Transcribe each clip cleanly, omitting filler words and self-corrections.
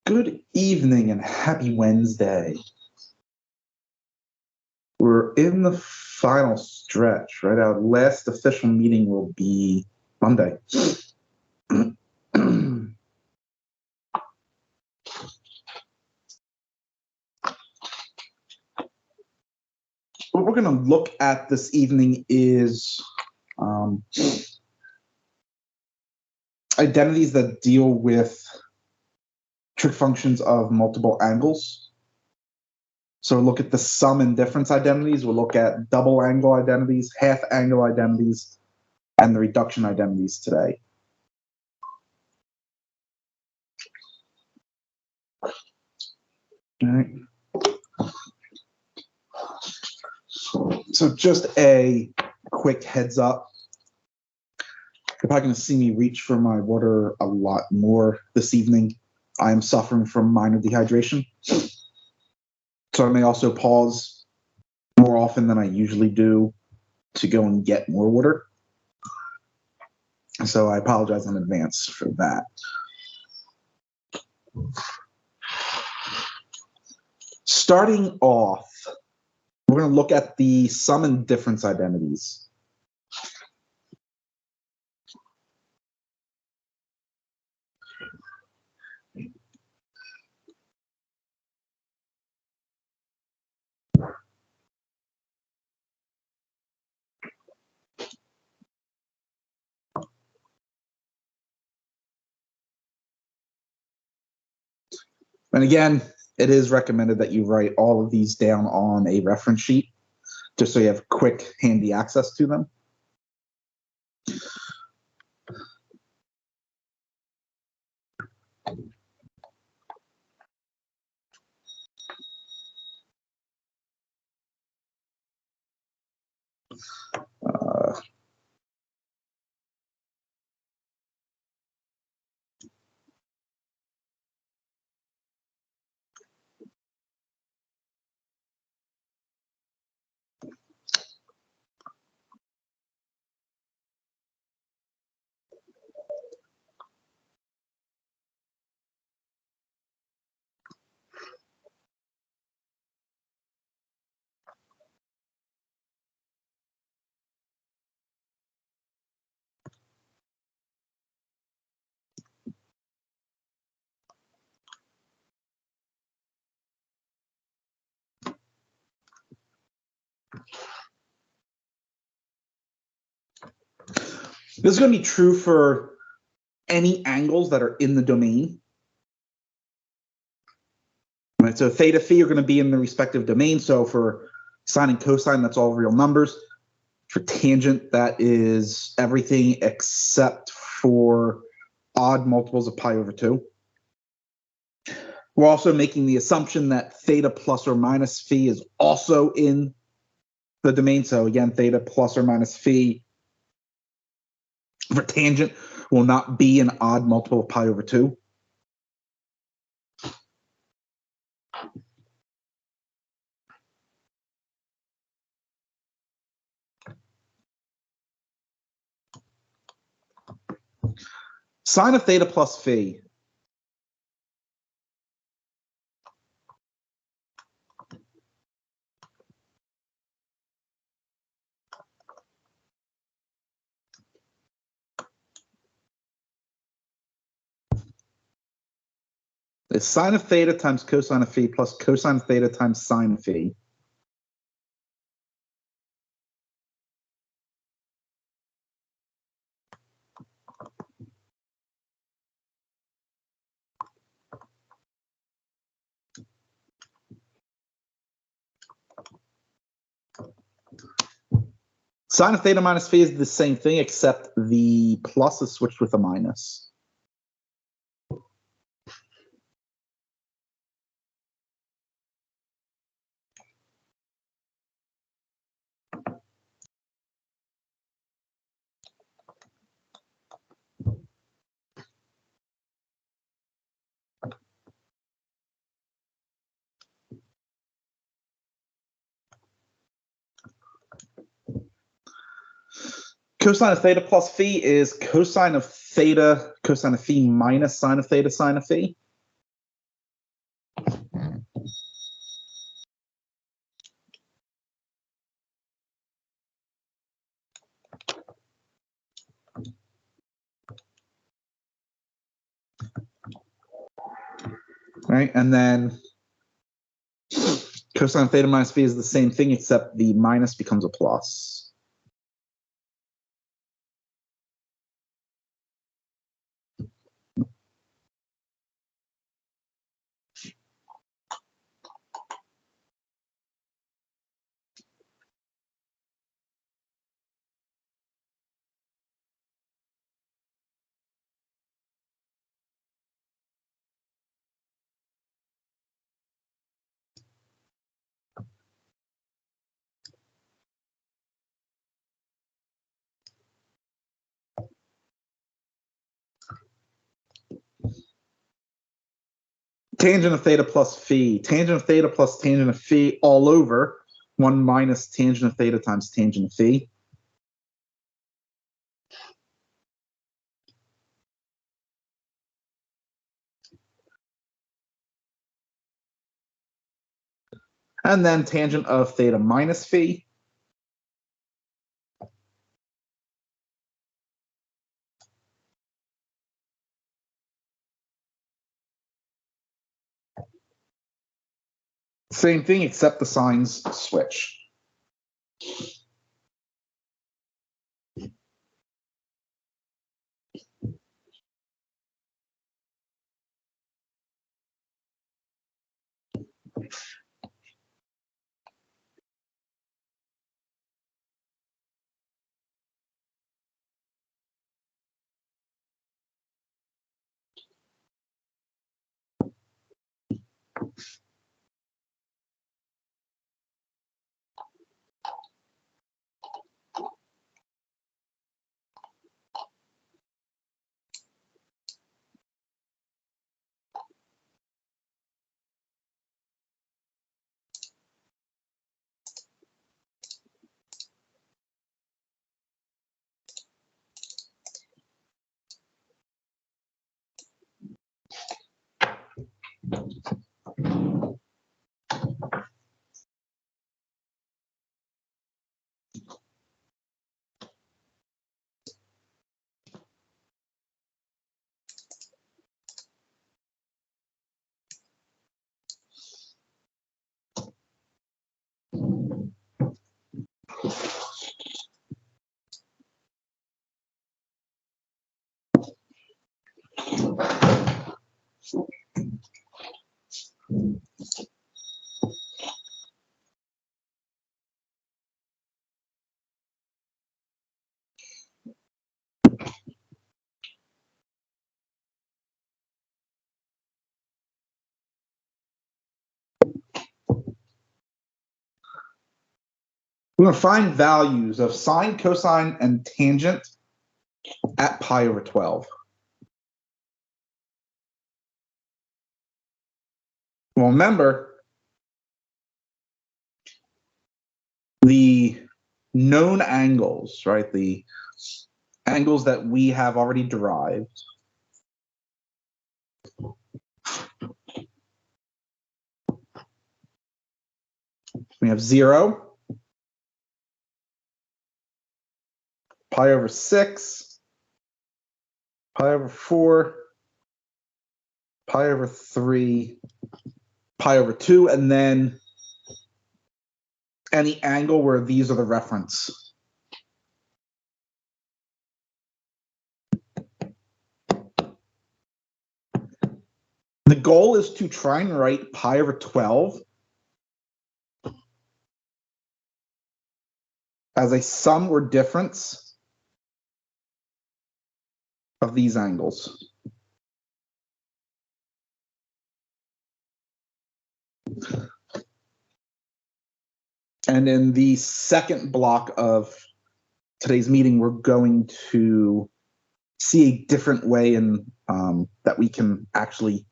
Good evening and happy Wednesday. We're in the final stretch, right? Our last official meeting will be Monday. What we're going to look at this evening is identities that deal with trig functions of multiple angles. So we'll look at the sum and difference identities. We'll look at double angle identities, half angle identities, and the reduction identities today. All right. So just a quick heads up. You're probably going to see me reach for my water a lot more this evening. I am suffering from minor dehydration. So I may also pause more often than I usually do to go and get more water. So I apologize in advance for that. Starting off, we're going to look at the sum and difference identities. And again, it is recommended that you write all of these down on a reference sheet, just so you have quick, handy access to them. This is going to be true for any angles that are in the domain. Right, so theta, phi are going to be in the respective domain. So for sine and cosine, that's all real numbers. For tangent, that is everything except for odd multiples of pi over 2. We're also making the assumption that theta plus or minus phi is also in the domain. So again, theta plus or minus phi for tangent will not be an odd multiple of pi over 2. Sine of theta plus phi. Is sine of theta times cosine of phi plus cosine of theta times sine of phi. Sine of theta minus phi is the same thing, except the plus is switched with a minus. Cosine of theta plus phi is cosine of theta, cosine of phi minus sine of theta, sine of phi. right? And then cosine of theta minus phi is the same thing, except the minus becomes a plus. Tangent of theta plus phi. Tangent of theta plus tangent of phi all over 1 minus tangent of theta times tangent of phi. And then tangent of theta minus phi. Same thing, except the signs switch. We're going to find values of sine, cosine, and tangent at pi over 12. Well, remember, the known angles, right? The angles that we have already derived. We have 0, pi over 6, pi over 4, pi over 3, pi over 2, and then any angle where these are the reference. The goal is to try and write pi over 12 as a sum or difference of these angles. And in the second block of today's meeting, we're going to see a different way in that we can actually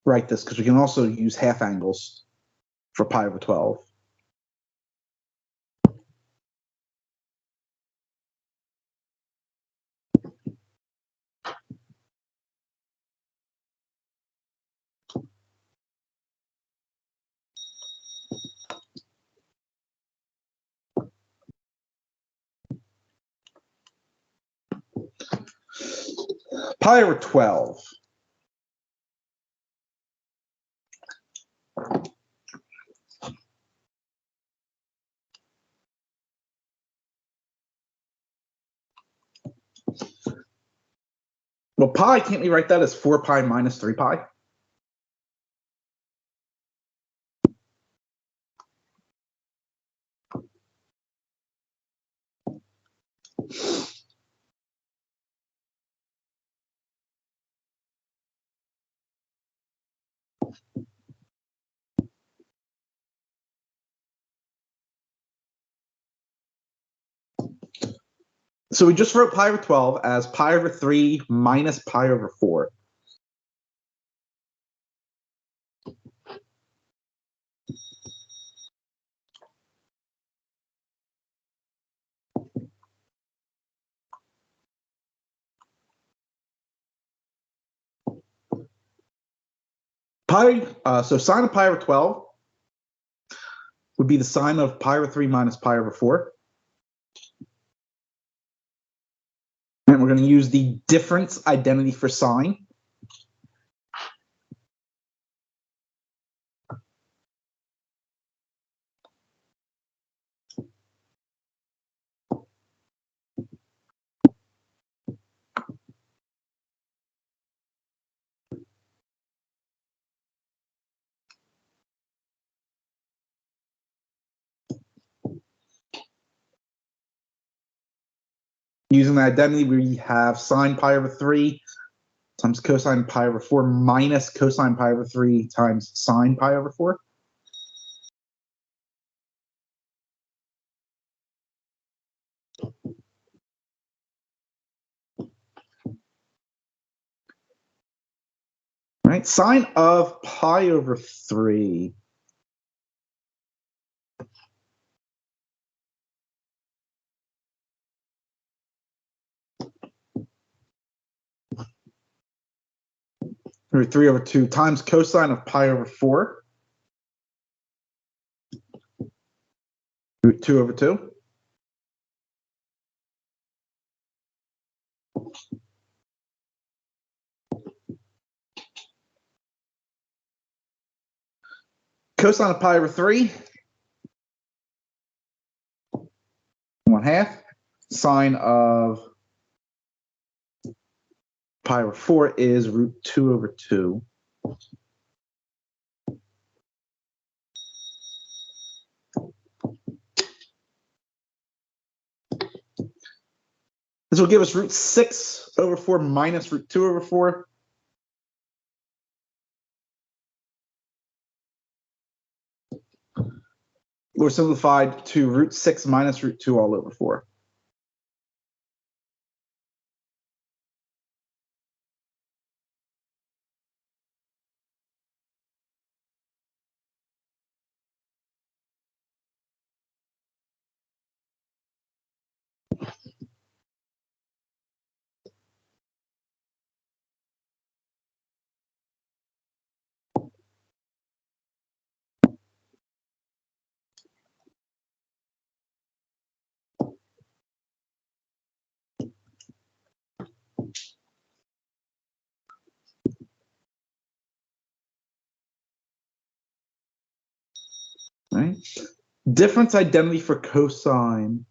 write this, because we can also use half angles for pi over 12. Pi over 12. Well, pi, can't we write that as 4 pi minus 3 pi? So we just wrote pi over 12 as pi over 3 minus pi over 4. So sine of pi over 12 would be the sine of pi over 3 minus pi over 4. And we're going to use the difference identity for sine. Using the identity, we have sine pi over 3 times cosine pi over 4 minus cosine pi over 3 times sine pi over 4. Right, sine of pi over 3. Root 3 over 2 times cosine of pi over 4. Root 2 over 2. Cosine of pi over 3. 1/2. Sine of pi over 4 is root 2 over 2. This will give us root 6 over 4 minus root 2 over 4. Or simplified to root 6 minus root 2 all over 4. Right? Difference identity for cosine.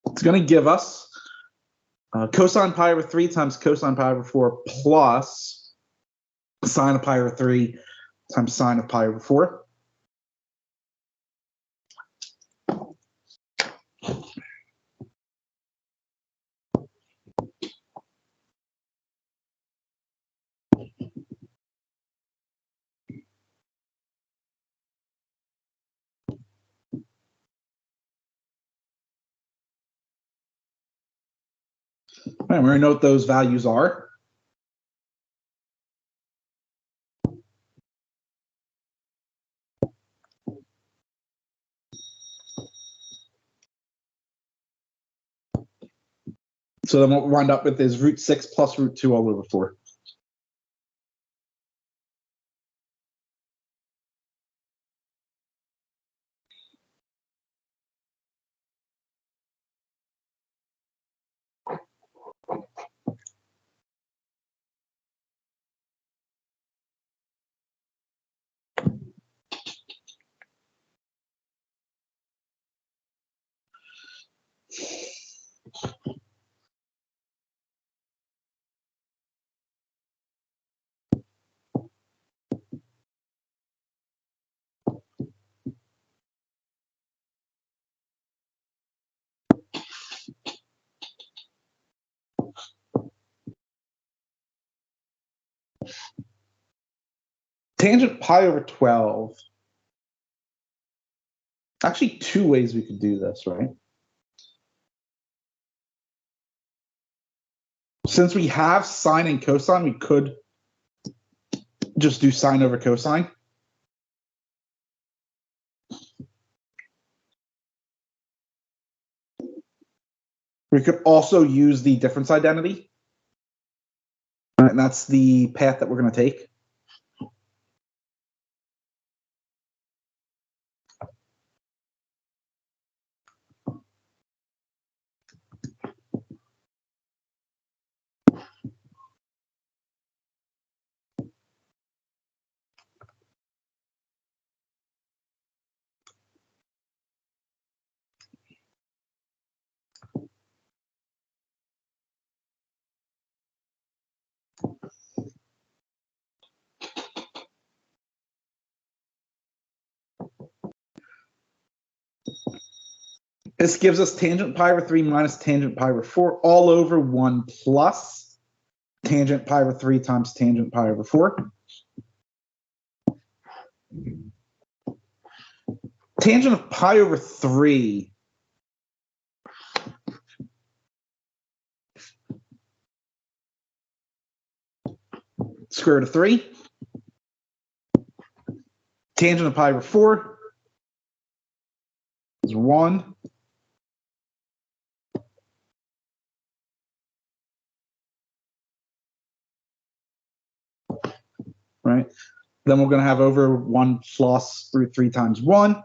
It's going to give us cosine pi over 3 times cosine pi over 4 plus sine of pi over 3 times sine of pi over 4. All right, we're going to know what those values are. So then what we wind up with is root 6 plus root 2 all over 4. Tangent pi over 12. Actually, two ways we could do this, right? Since we have sine and cosine, we could just do sine over cosine. We could also use the difference identity. And that's the path that we're going to take. This gives us tangent pi over 3 minus tangent pi over 4 all over 1 plus tangent pi over 3 times tangent pi over 4. Tangent of pi over 3 square root of 3. Tangent of pi over 4 is 1. Right? Then we're going to have over 1 plus root 3 times 1.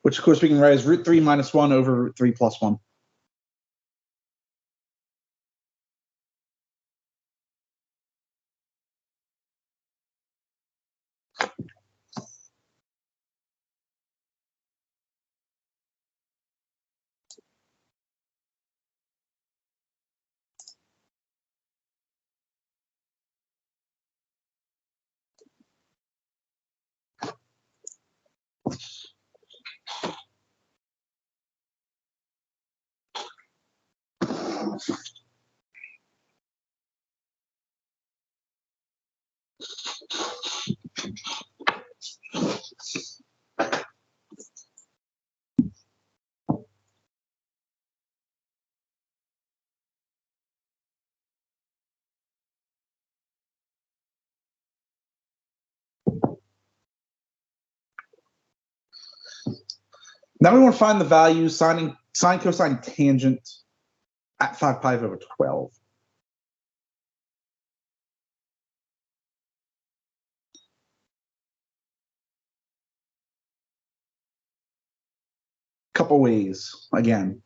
Which, of course, we can write as root 3 minus 1 over root 3 plus 1. Now we want to find the value sine, cosine, tangent at 5 pi over 12. Couple ways, again.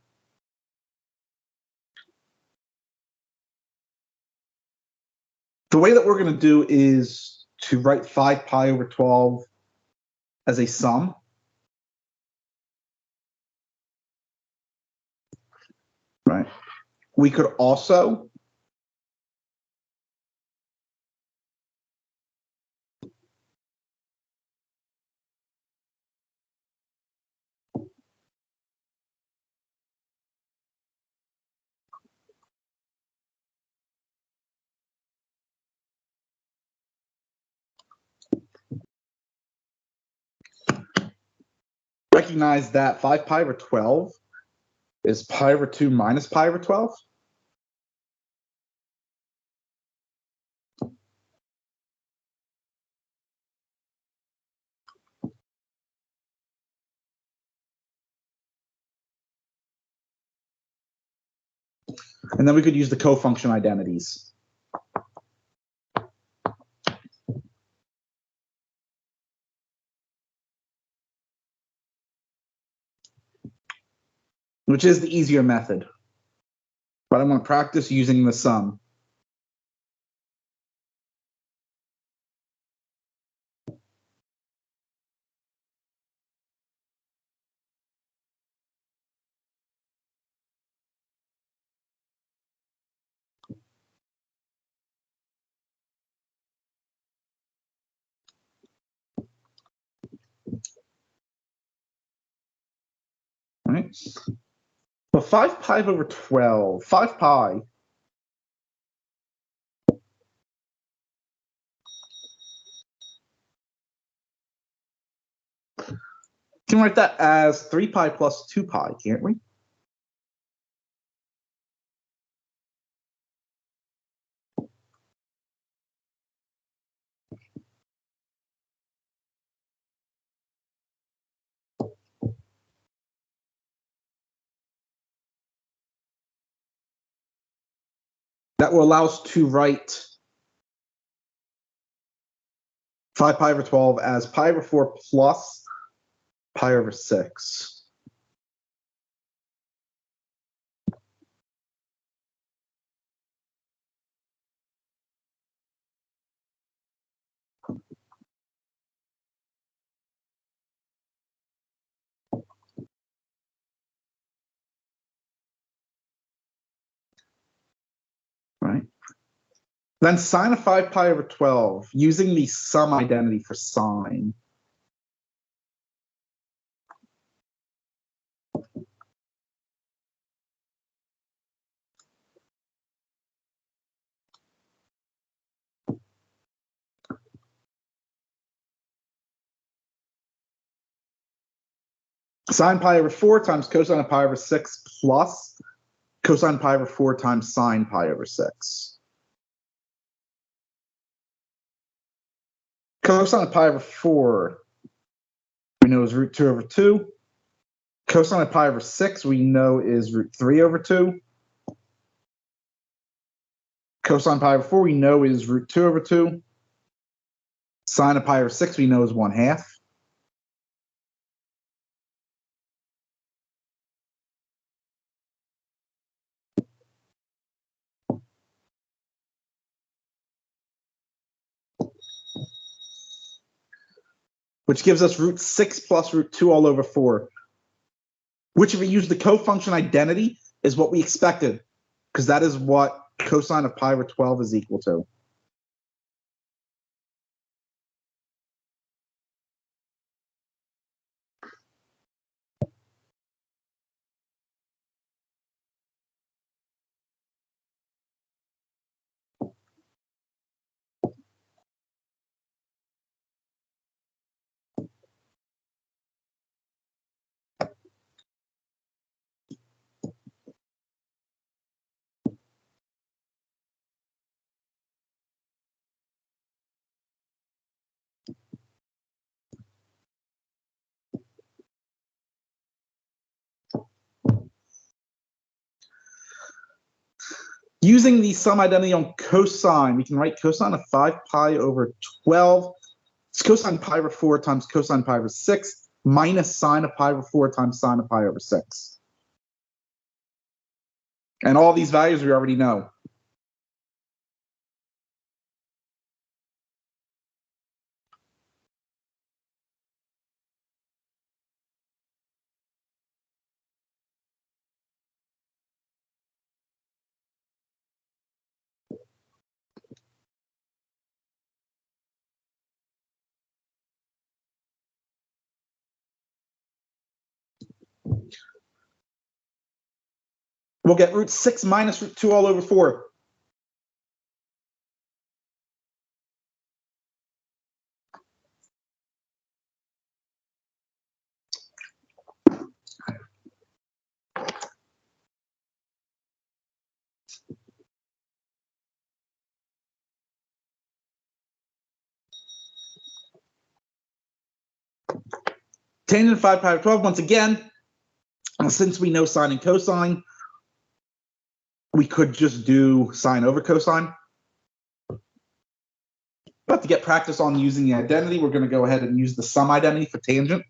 The way that we're going to do is to write 5 pi over 12 as a sum. Right. We could also recognize that 5 pi over 12 is pi over 2 minus pi over 12. And then we could use the cofunction identities. Which is the easier method. But I'm going to practice using the sum. All right. Well, 5 pi over 12. 5 pi. Can write that as 3 pi plus 2 pi, can't we? That will allow us to write 5 pi over 12 as pi over 4 plus pi over 6. Right. Then sine of 5 pi over 12, using the sum identity for sine. Sine pi over 4 times cosine of pi over 6 plus cosine pi over 4 times sine pi over 6. Cosine of pi over 4, we know is root 2 over 2. Cosine of pi over 6, we know is root 3 over 2. Cosine pi over 4, we know is root 2 over 2. Sine of pi over 6, we know is 1/2. Which gives us root 6 plus root 2 all over 4. Which, if we use the cofunction identity, is what we expected, because that is what cosine of pi over 12 is equal to. Using the sum identity on cosine, we can write cosine of 5 pi over 12. It's cosine pi over 4 times cosine pi over 6 minus sine of pi over 4 times sine of pi over 6. And all these values we already know. We'll get root 6 minus root 2 all over 4. Tangent of 5 pi over 12, once again, since we know sine and cosine, we could just do sine over cosine. But to get practice on using the identity, we're going to go ahead and use the sum identity for tangent.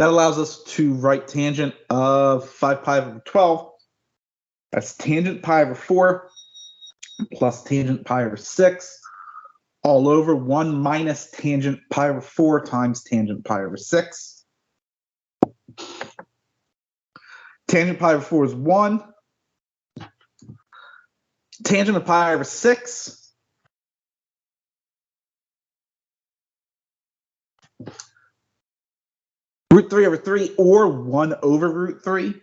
That allows us to write tangent of 5 pi over 12. That's tangent pi over 4 plus tangent pi over 6 all over 1 minus tangent pi over 4 times tangent pi over 6. Tangent pi over 4 is 1. Tangent of pi over 6 root 3 over 3 or 1 over root 3.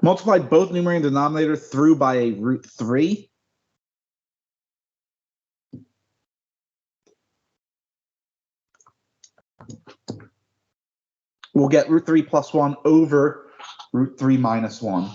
Multiply both numerator and denominator through by a root 3. We'll get root 3 plus 1 over root 3 minus 1.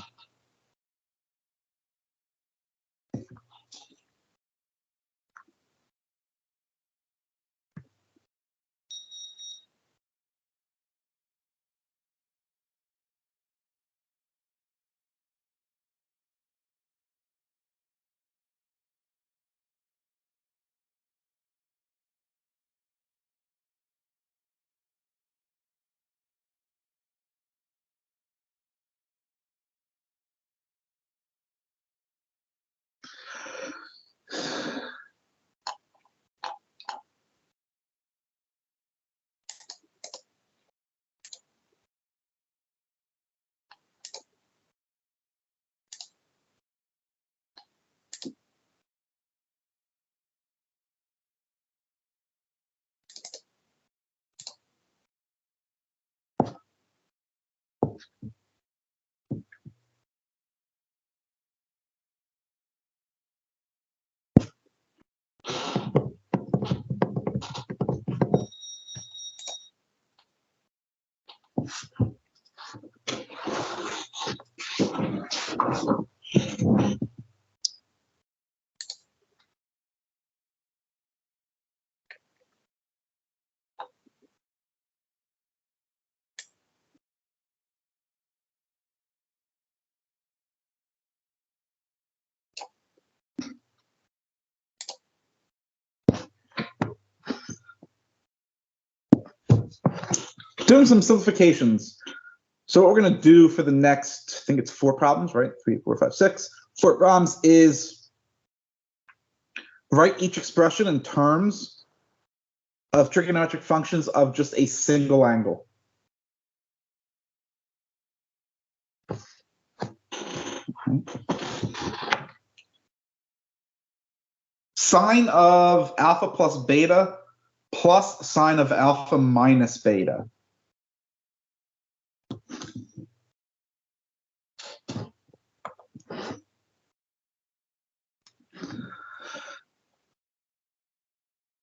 Doing some simplifications. So what we're going to do for the next, I think it's 4 problems, right? 3, 4, 5, 6. 4 problems is write each expression in terms of trigonometric functions of just a single angle. Sine of alpha plus beta plus sine of alpha minus beta.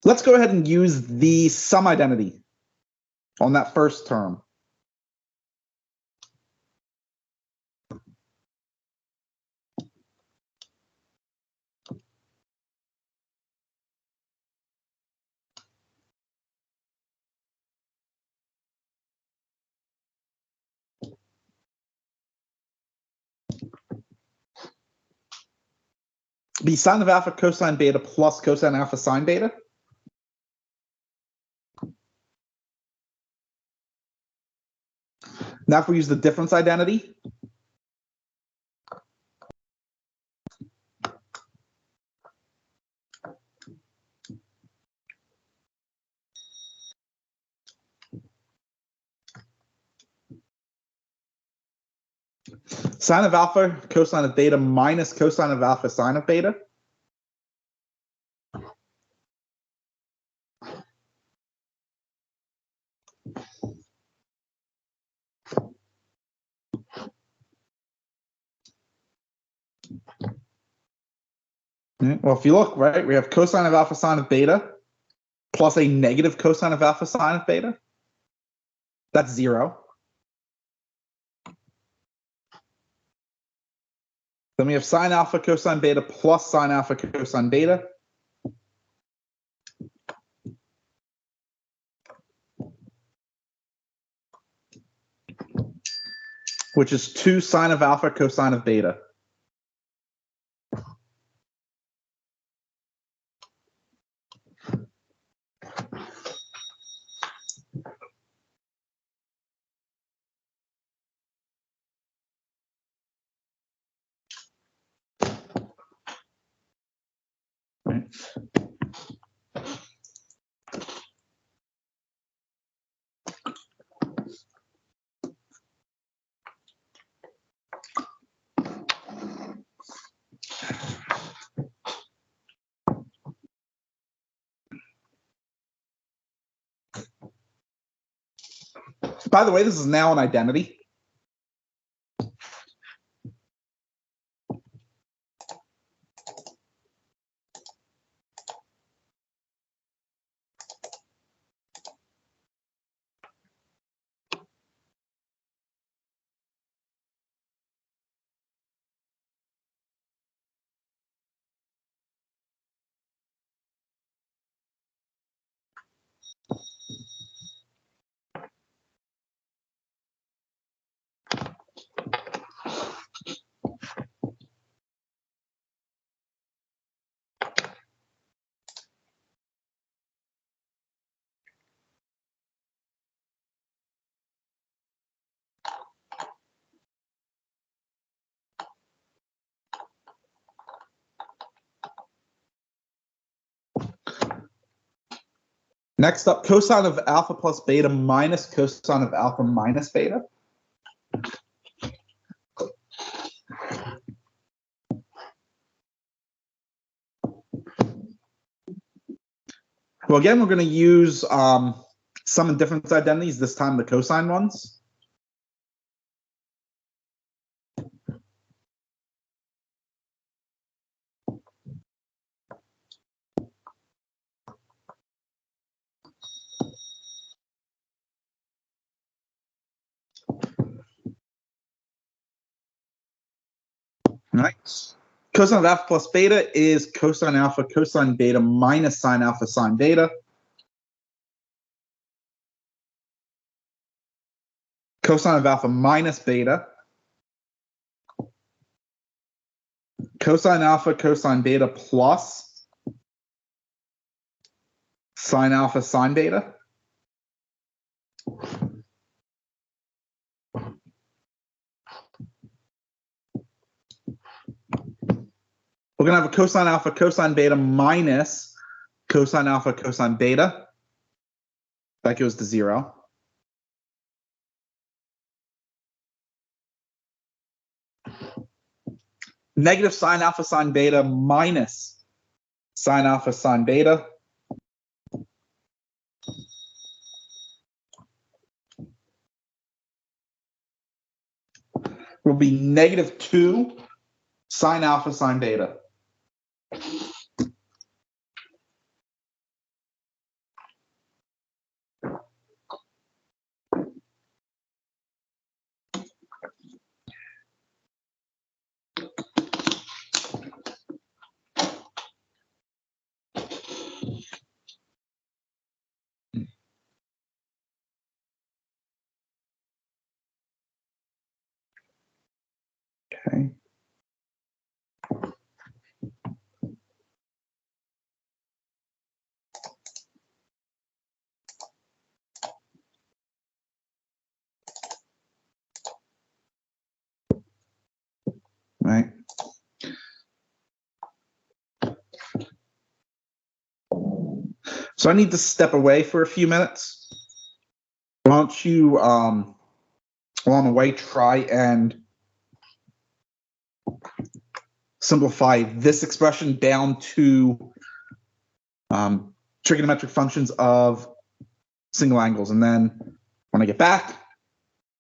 Let's go ahead and use the sum identity on that first term. Be sine of alpha cosine beta plus cosine alpha sine beta. Now if we use the difference identity, sine of alpha cosine of beta minus cosine of alpha sine of beta. Well, if you look, right, we have cosine of alpha sine of beta plus a negative cosine of alpha sine of beta. That's 0. Then we have sine alpha cosine beta plus sine alpha cosine beta. Which is 2 sine of alpha cosine of beta. Right. By the way, this is now an identity. Next up, cosine of alpha plus beta minus cosine of alpha minus beta. Well, again, we're going to use sum and difference identities, this time the cosine ones. Right. Cosine of alpha plus beta is cosine alpha cosine beta minus sine alpha sine beta. Cosine of alpha minus beta. Cosine alpha cosine beta plus sine alpha sine beta. We're going to have a cosine alpha cosine beta minus cosine alpha cosine beta. That goes to 0. Negative sine alpha sine beta minus sine alpha sine beta. Will be negative 2 sine alpha sine beta. Okay. Right. So I need to step away for a few minutes. Why don't you, along the way, try and simplify this expression down to trigonometric functions of single angles. And then when I get back,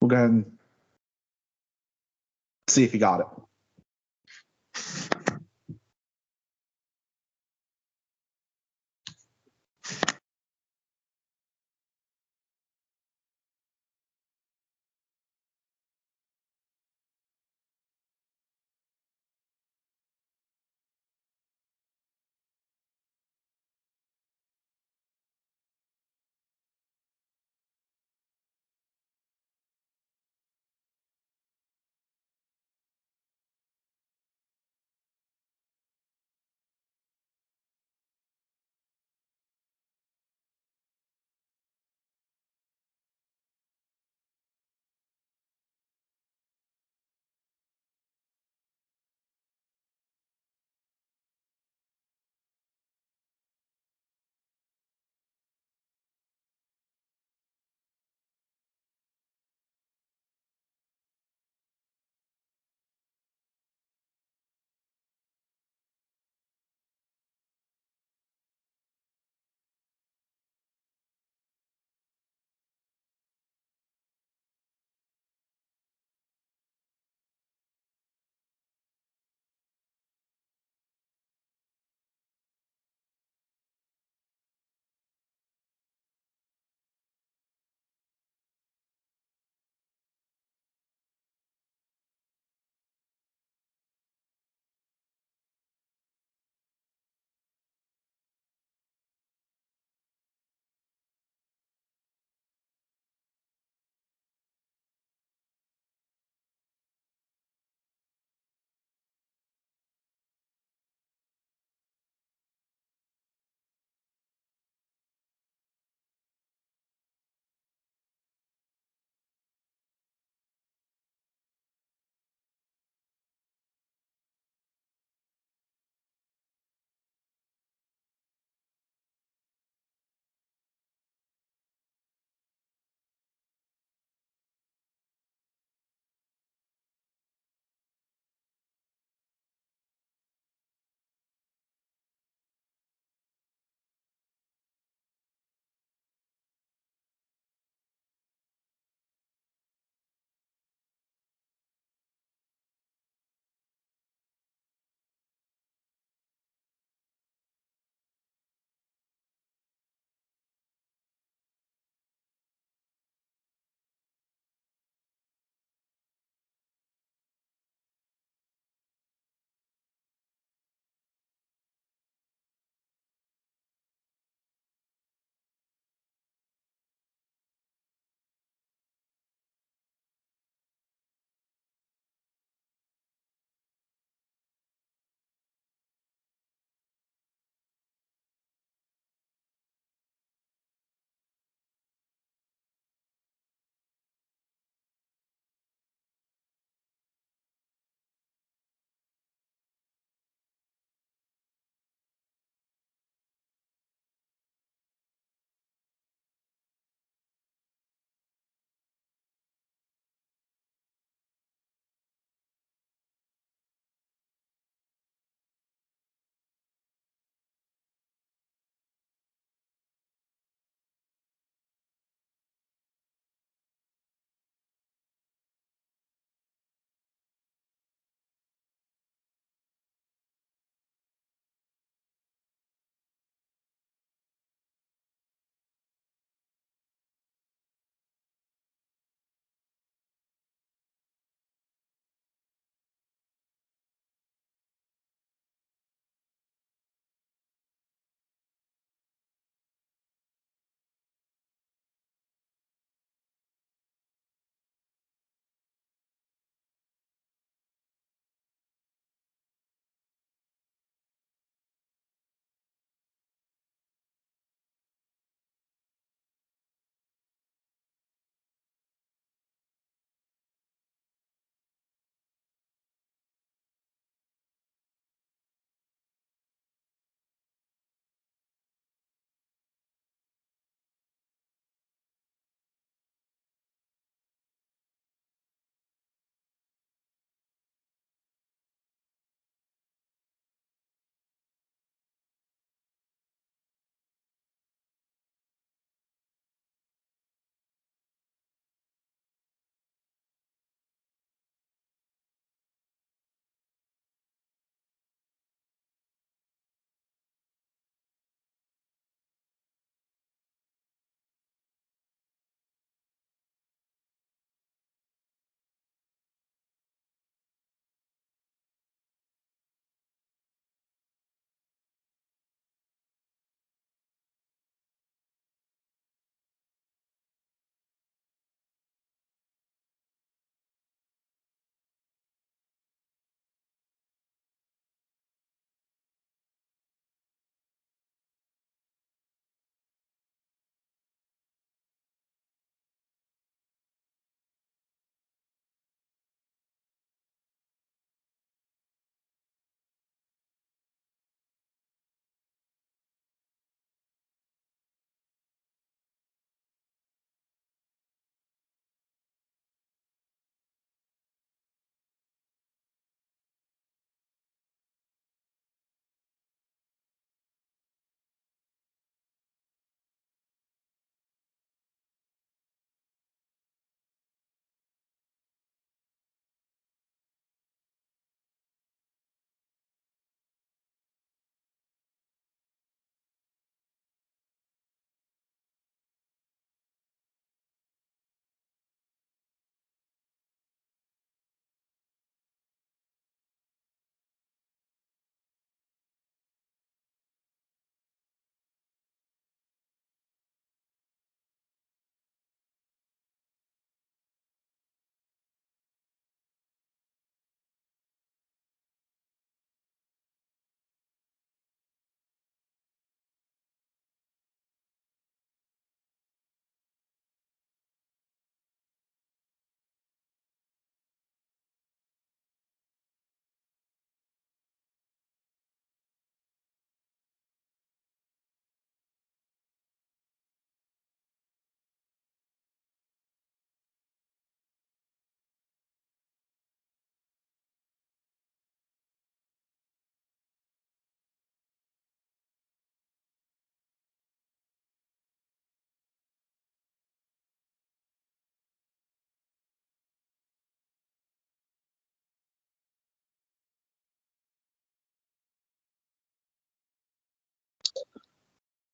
we'll go ahead and see if you got it.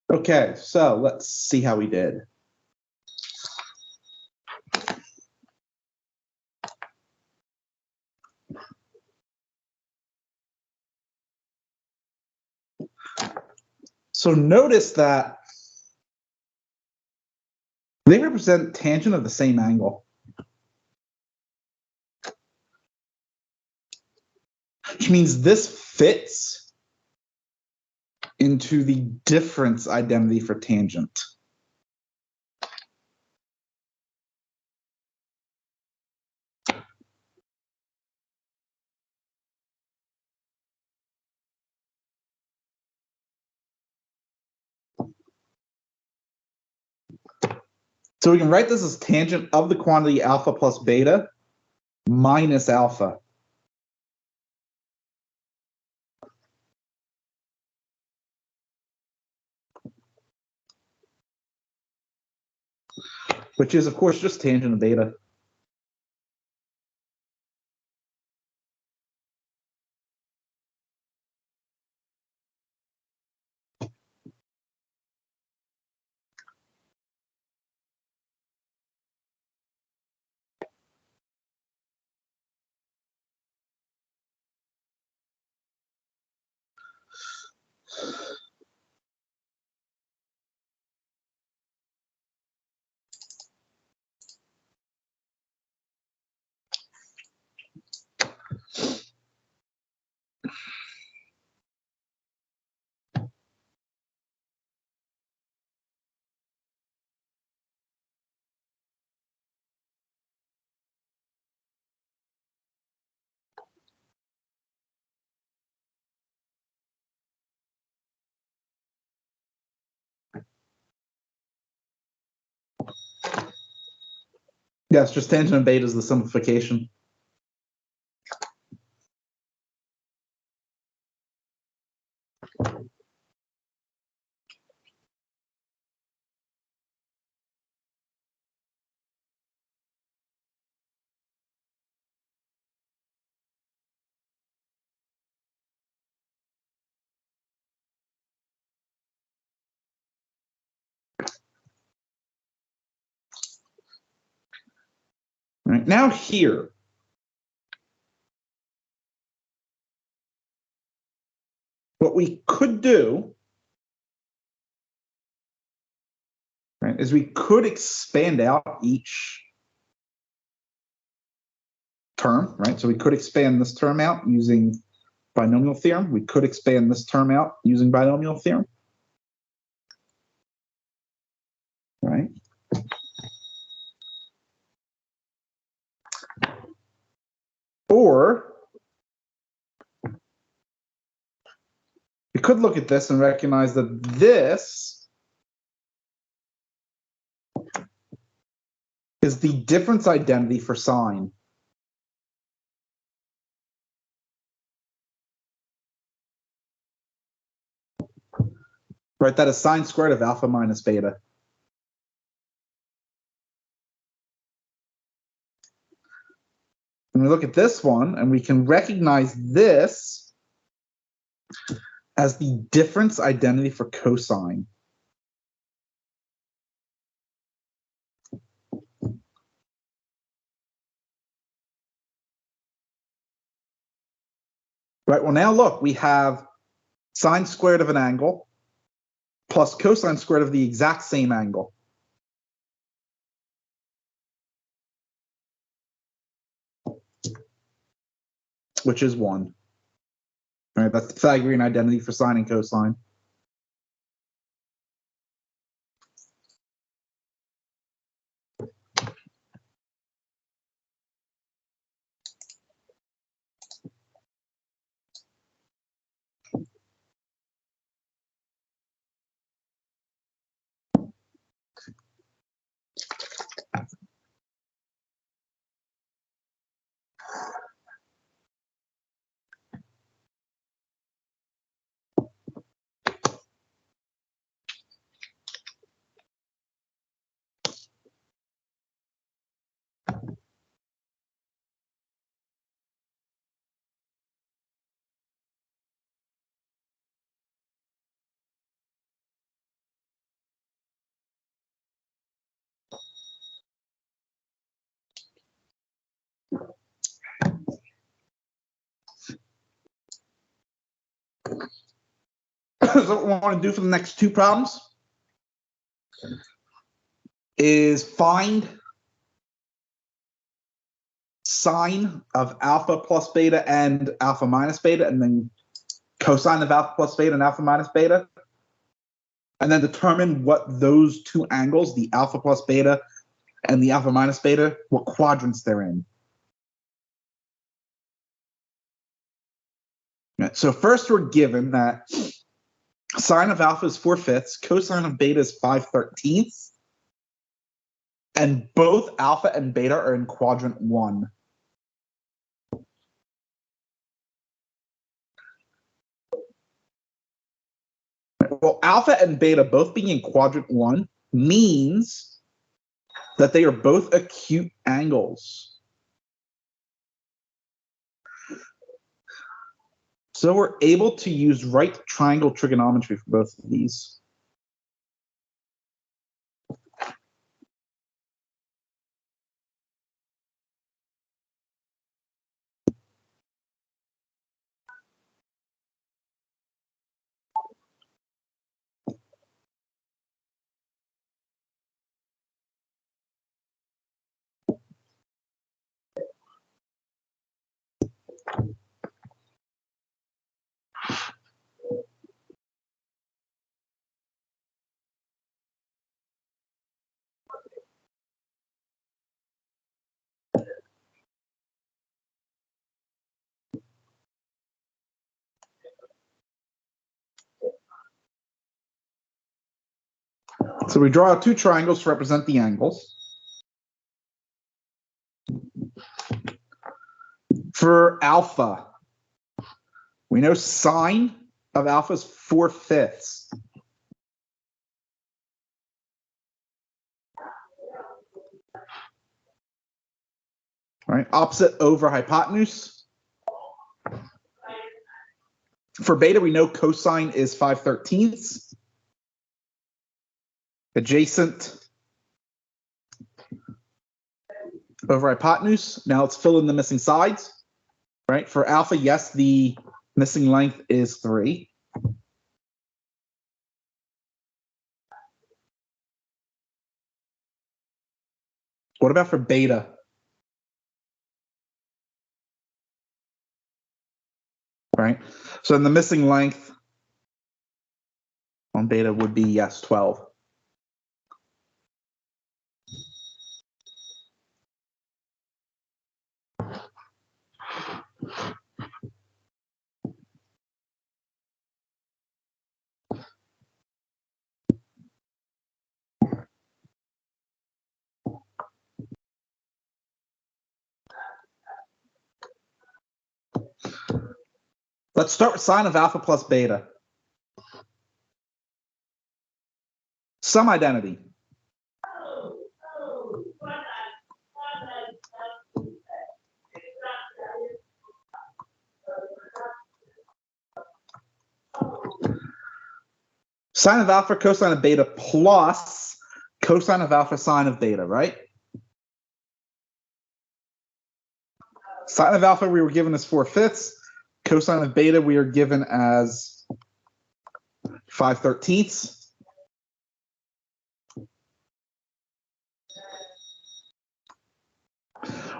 Okay, so let's see how we did. So notice that they represent tangent of the same angle, which means this fits into the difference identity for tangent. So we can write this as tangent of the quantity alpha plus beta minus alpha. Which is, of course, just tangent of beta. Yes, just tangent of beta is the simplification. Right, now here, what we could do, right, is we could expand out each term, right? So we could expand this term out using binomial theorem. We could expand this term out using binomial theorem, right? Or we could look at this and recognize that this is the difference identity for sine. Right, that is sine squared of alpha minus beta. And we look at this one, and we can recognize this as the difference identity for cosine. Right, well now look, we have sine squared of an angle plus cosine squared of the exact same angle. Which is 1. All right, that's the Pythagorean identity for sine and cosine. So what we want to do for the next two problems is find sine of alpha plus beta and alpha minus beta, and then cosine of alpha plus beta and alpha minus beta, and then determine what those two angles, the alpha plus beta and the alpha minus beta, what quadrants they're in. So first we're given that sine of alpha is 4/5, cosine of beta is 5/13, and both alpha and beta are in quadrant 1. Well, alpha and beta both being in quadrant 1 means that they are both acute angles. So we're able to use right triangle trigonometry for both of these. So we draw out two triangles to represent the angles. For alpha, we know sine of alpha is 4/5. Right, opposite over hypotenuse. For beta, we know cosine is 5/13. Adjacent over hypotenuse. Now let's fill in the missing sides. Right, for alpha, yes, the missing length is 3. What about for beta? Right, so then the missing length on beta would be, yes, 12. Let's start with sine of alpha plus beta. Some identity. Sine of alpha cosine of beta plus cosine of alpha sine of beta, right? Sine of alpha we were given as 4/5. Cosine of beta we are given as 5/13.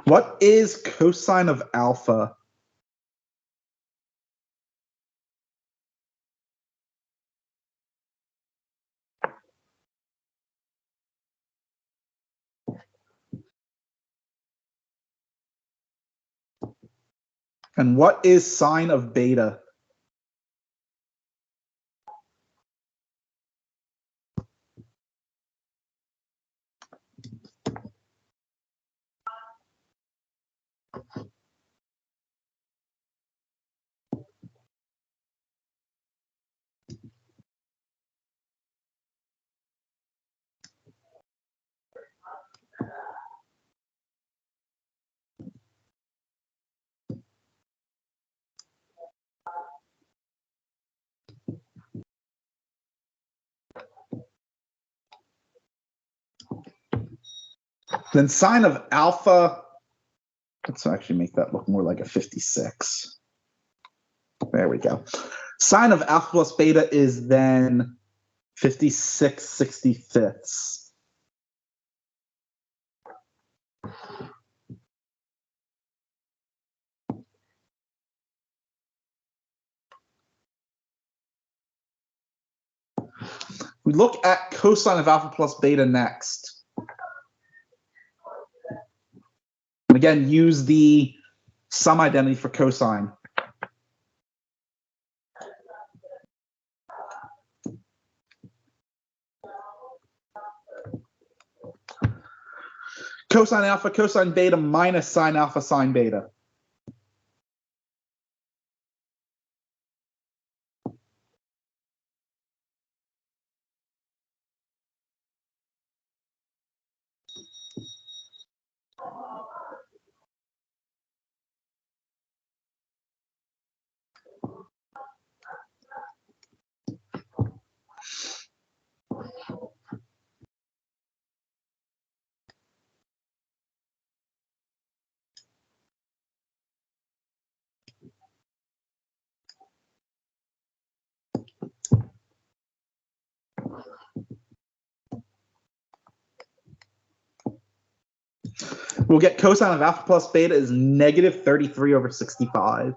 What is cosine of alpha? And what is sine of beta? Then sine of alpha, let's actually make that look more like a 56. There we go. Sine of alpha plus beta is then 56/65. We look at cosine of alpha plus beta next. And again, use the sum identity for cosine. Cosine alpha, cosine beta minus sine alpha, sine beta. We'll get cosine of alpha plus beta is negative 33/65.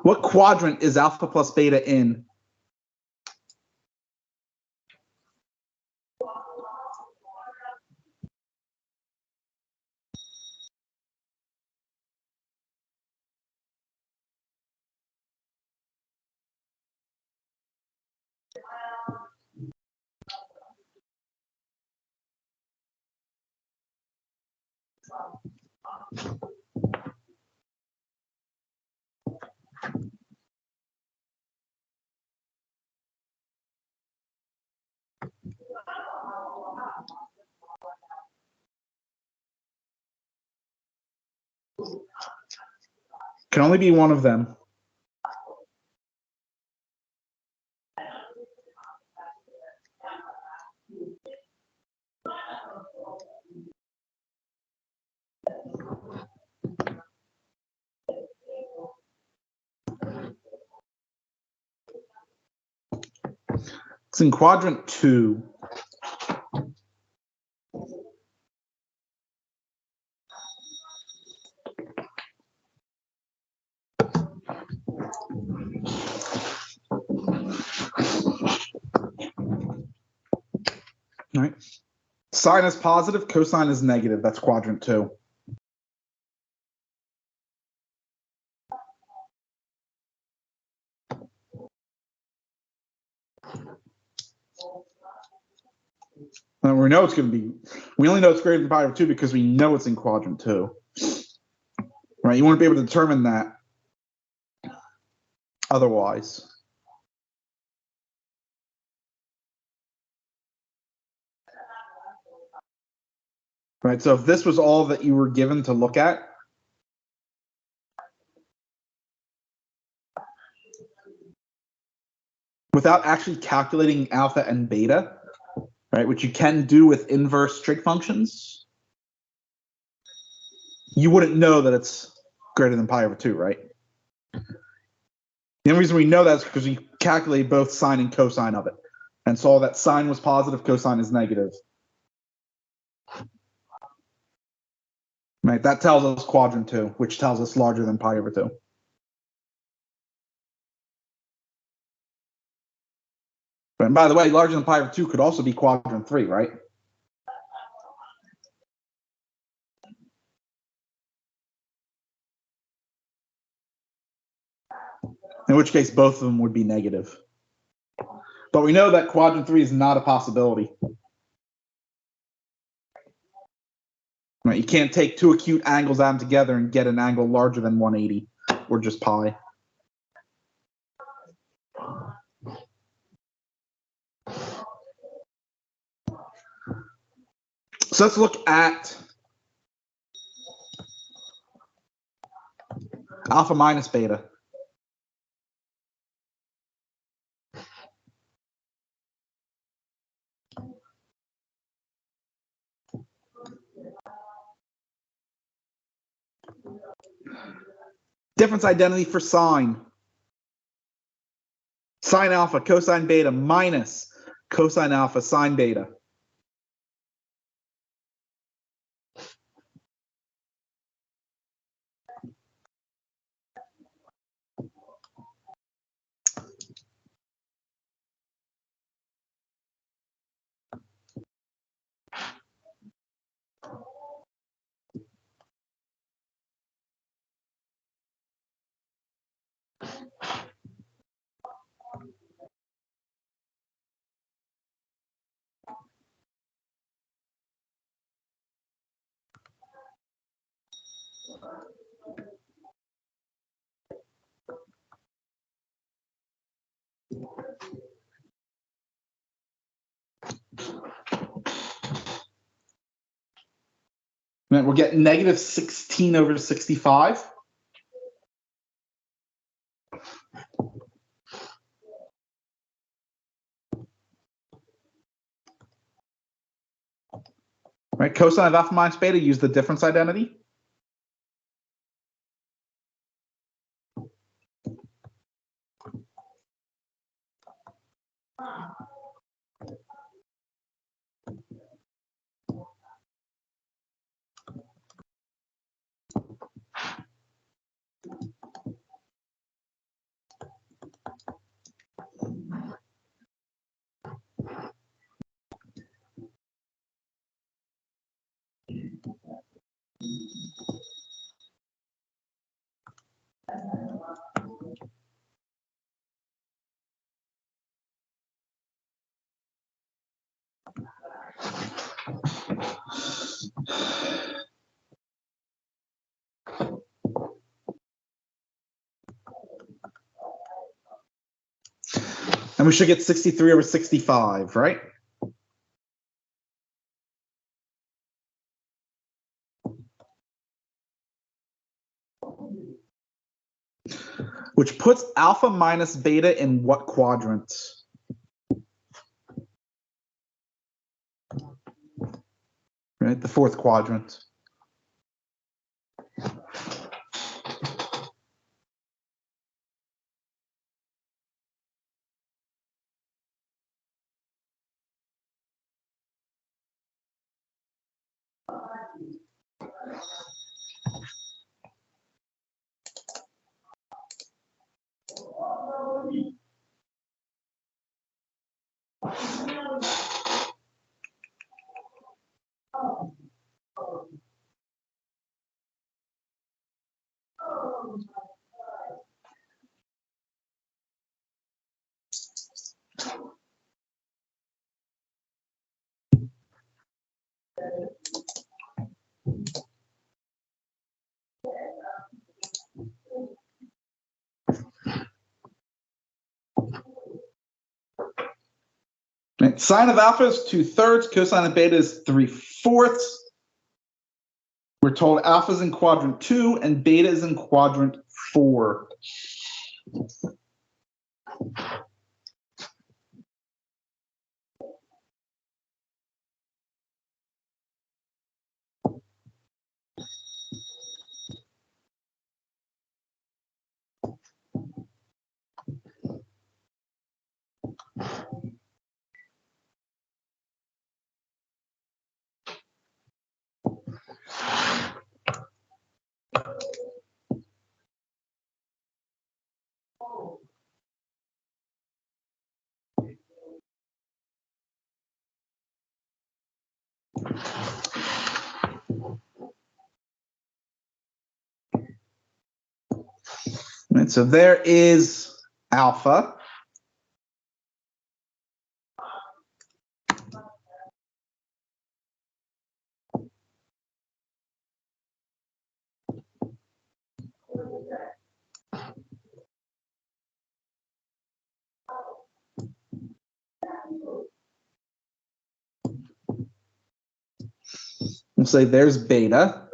What quadrant is alpha plus beta in? Can only be one of them. It's in quadrant 2. All right. Sine is positive, cosine is negative. That's quadrant 2. And we know it's going to be, we only know it's greater than pi over 2 because we know it's in quadrant 2. Right? You won't be able to determine that otherwise. Right? So if this was all that you were given to look at, without actually calculating alpha and beta, right, which you can do with inverse trig functions, you wouldn't know that it's greater than pi over 2, right? The only reason we know that is because we calculate both sine and cosine of it and saw that sine was positive, cosine is negative. Right, that tells us quadrant 2, which tells us larger than pi over 2. And by the way, larger than pi over 2 could also be quadrant 3, right? In which case, both of them would be negative. But we know that quadrant 3 is not a possibility. Right, you can't take two acute angles, add them together, and get an angle larger than 180, or just pi. So let's look at alpha minus beta. Difference identity for sine. Sine alpha, cosine beta minus cosine alpha, sine beta. And we'll get negative 16 over 65. Right, cosine of alpha minus beta, use the difference identity. And we should get 63 over 65, right? Which puts alpha minus beta in what quadrant? Right, the fourth quadrant. Right. Sine of alpha is 2/3, cosine of beta is 3/4. We're told alpha is in quadrant 2 and beta is in quadrant 4. Right, so there is alpha. We'll say there's beta.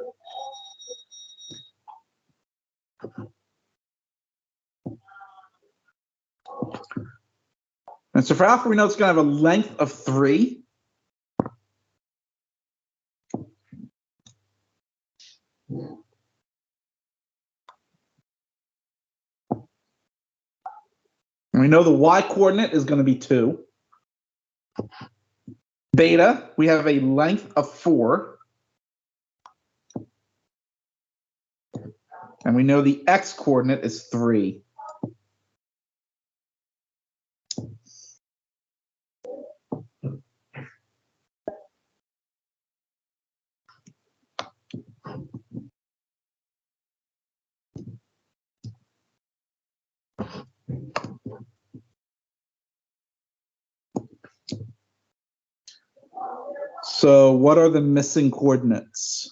And so for alpha, we know it's going to have a length of 3. And we know the y-coordinate is going to be 2. Beta, we have a length of 4. And we know the x-coordinate is 3. So what are the missing coordinates?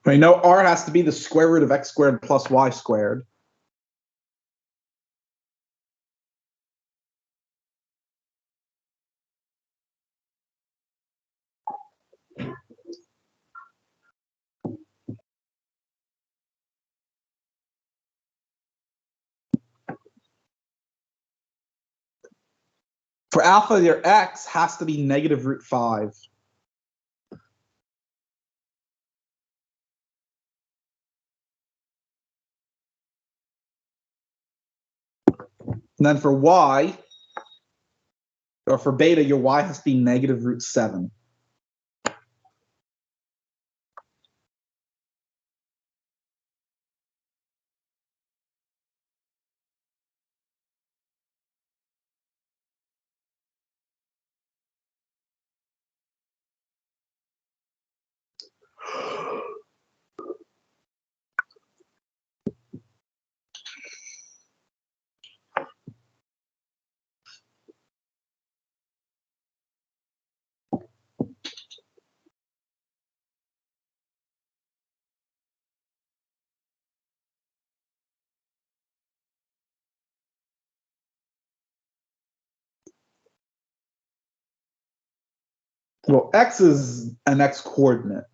We know r has to be the square root of x squared plus y squared. For alpha, your x has to be negative root 5. And then for y, or for beta, your y has to be negative root 7. Well, x is an x coordinate,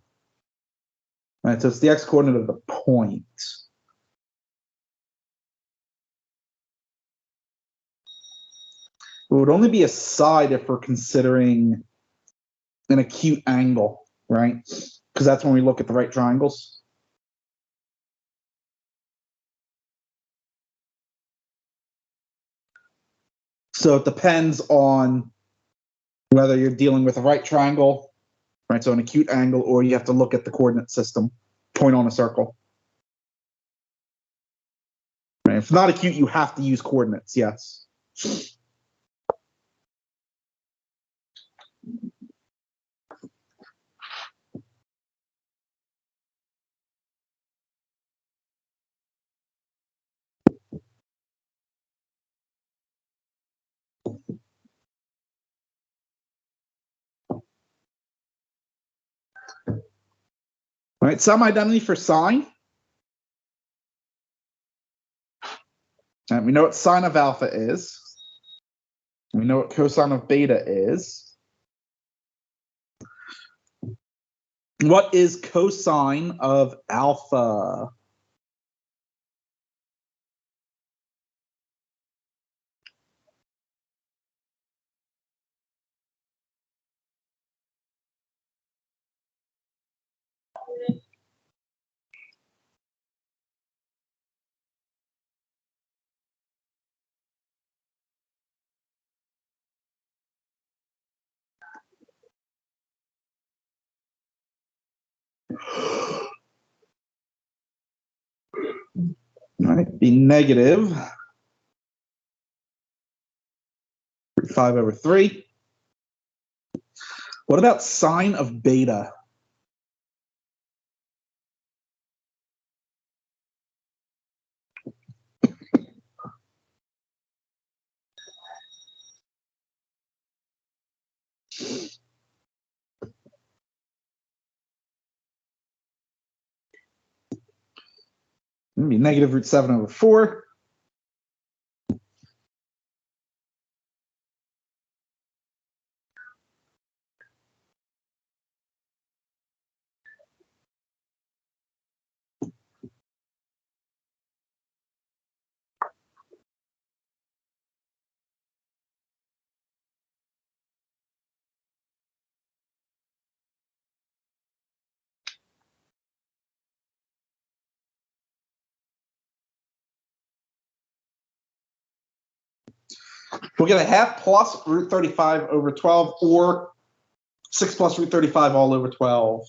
right? So it's the x coordinate of the point. It would only be a side if we're considering an acute angle, right? Because that's when we look at the right triangles. So it depends on whether you're dealing with a right triangle, right? So an acute angle, or you have to look at the coordinate system, point on a circle. Right? If it's not acute, you have to use coordinates, yes. Right, some identity for sine. And we know what sine of alpha is. We know what cosine of beta is. What is cosine of alpha? All right, be negative root 5 over 3. What about sine of beta? It'd be negative root 7 over 4. We'll get a half plus root 35 over 12, or 6 plus root 35 all over 12.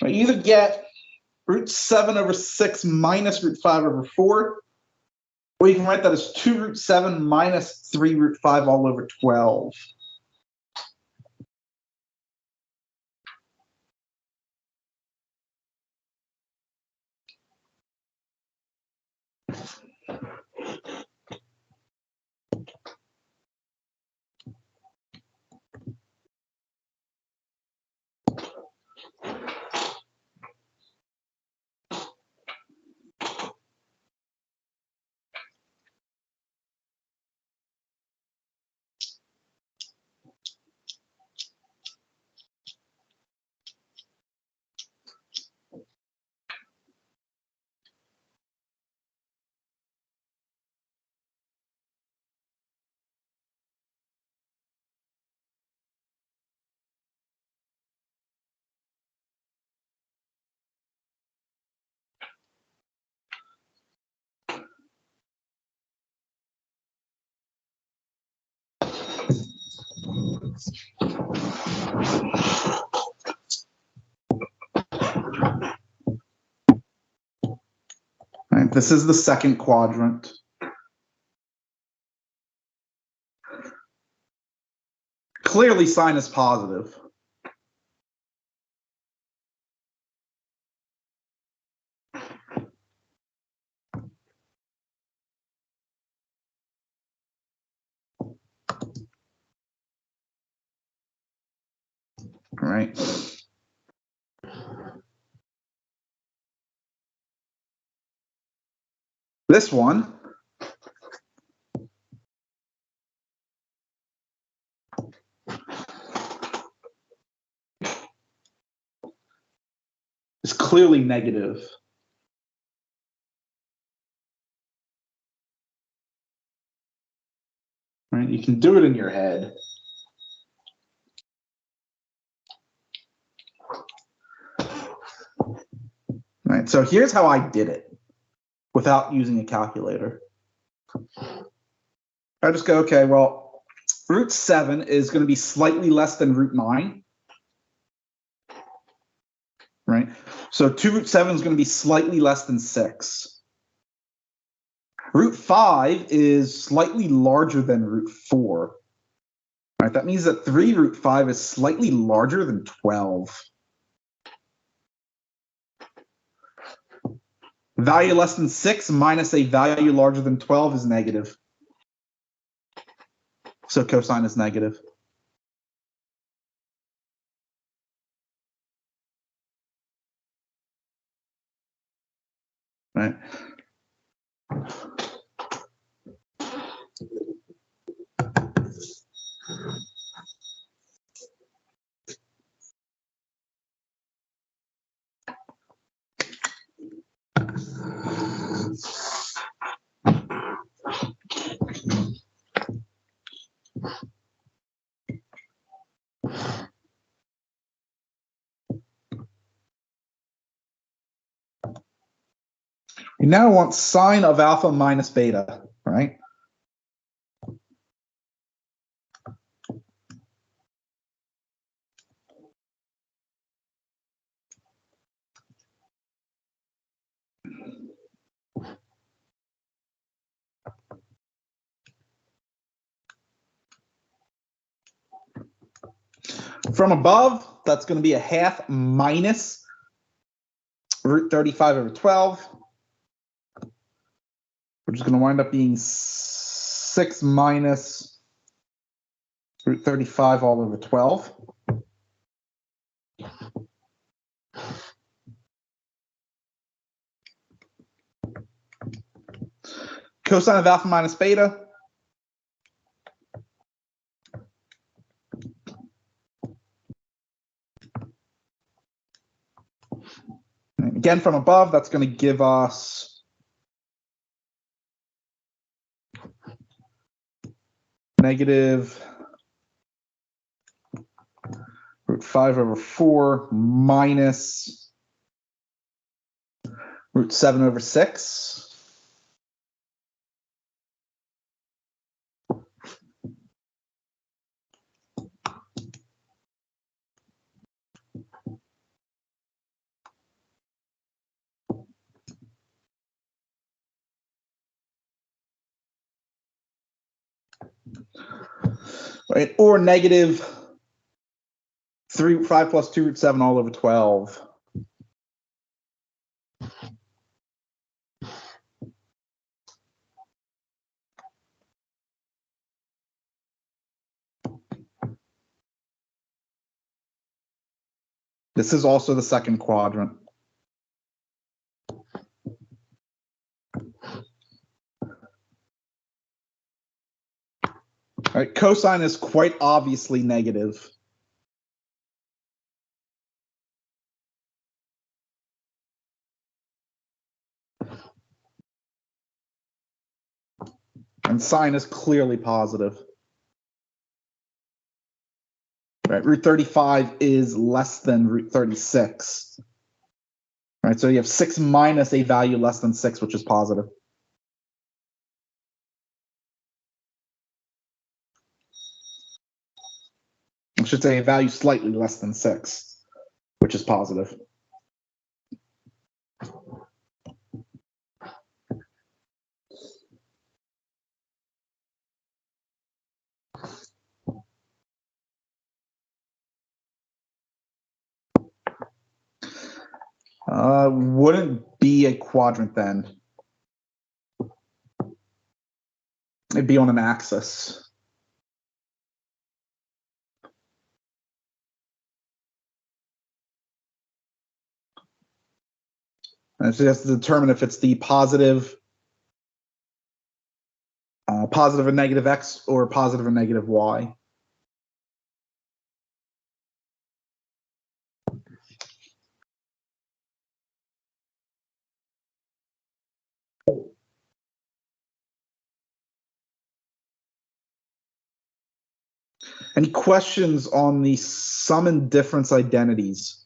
You either get root 7 over 6 minus root 5 over 4, or you can write that as 2 root 7 minus 3 root 5 all over 12. All right, this is the second quadrant. Clearly, sine is positive. All right. This one is clearly negative. Right? You can do it in your head. Right, so here's how I did it without using a calculator. I just go, okay, well, root 7 is going to be slightly less than root 9. Right? So 2 root 7 is going to be slightly less than 6. Root 5 is slightly larger than root 4. Right? That means that 3 root 5 is slightly larger than 12. Value less than 6 minus a value larger than 12 is negative. So cosine is negative. Right? We now want sine of alpha minus beta, right? From above, that's going to be a half minus root 35 over 12, which is going to wind up being 6 minus root 35 all over 12. Cosine of alpha minus beta. And again, from above, that's going to give us negative root 5 over 4 minus root 7 over 6. Right? Or negative 3 root 5 plus 2 root 7 all over 12. This is also the second quadrant. Right, cosine is quite obviously negative. And sine is clearly positive. Right, root 35 is less than root 36. Right, so you have 6 minus a value less than 6, which is positive. I should say a value slightly less than 6, which is positive. Wouldn't be a quadrant then. It'd be on an axis. And so you have to determine if it's the positive positive and negative x or positive and negative y. Any questions on the sum and difference identities?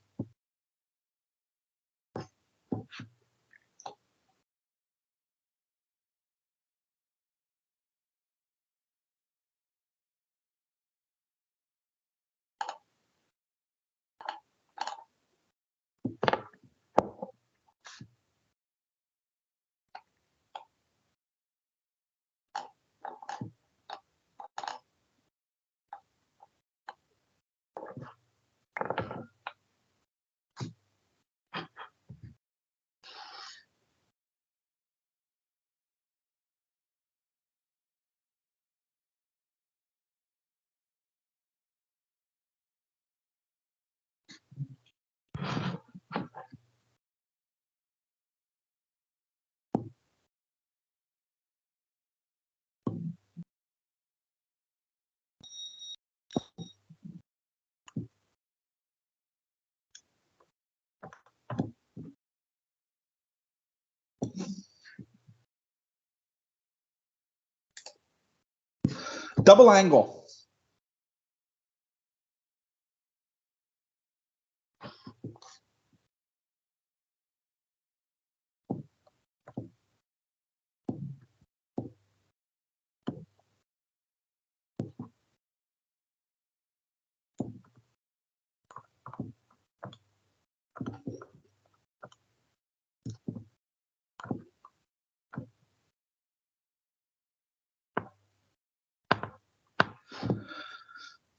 Double angle.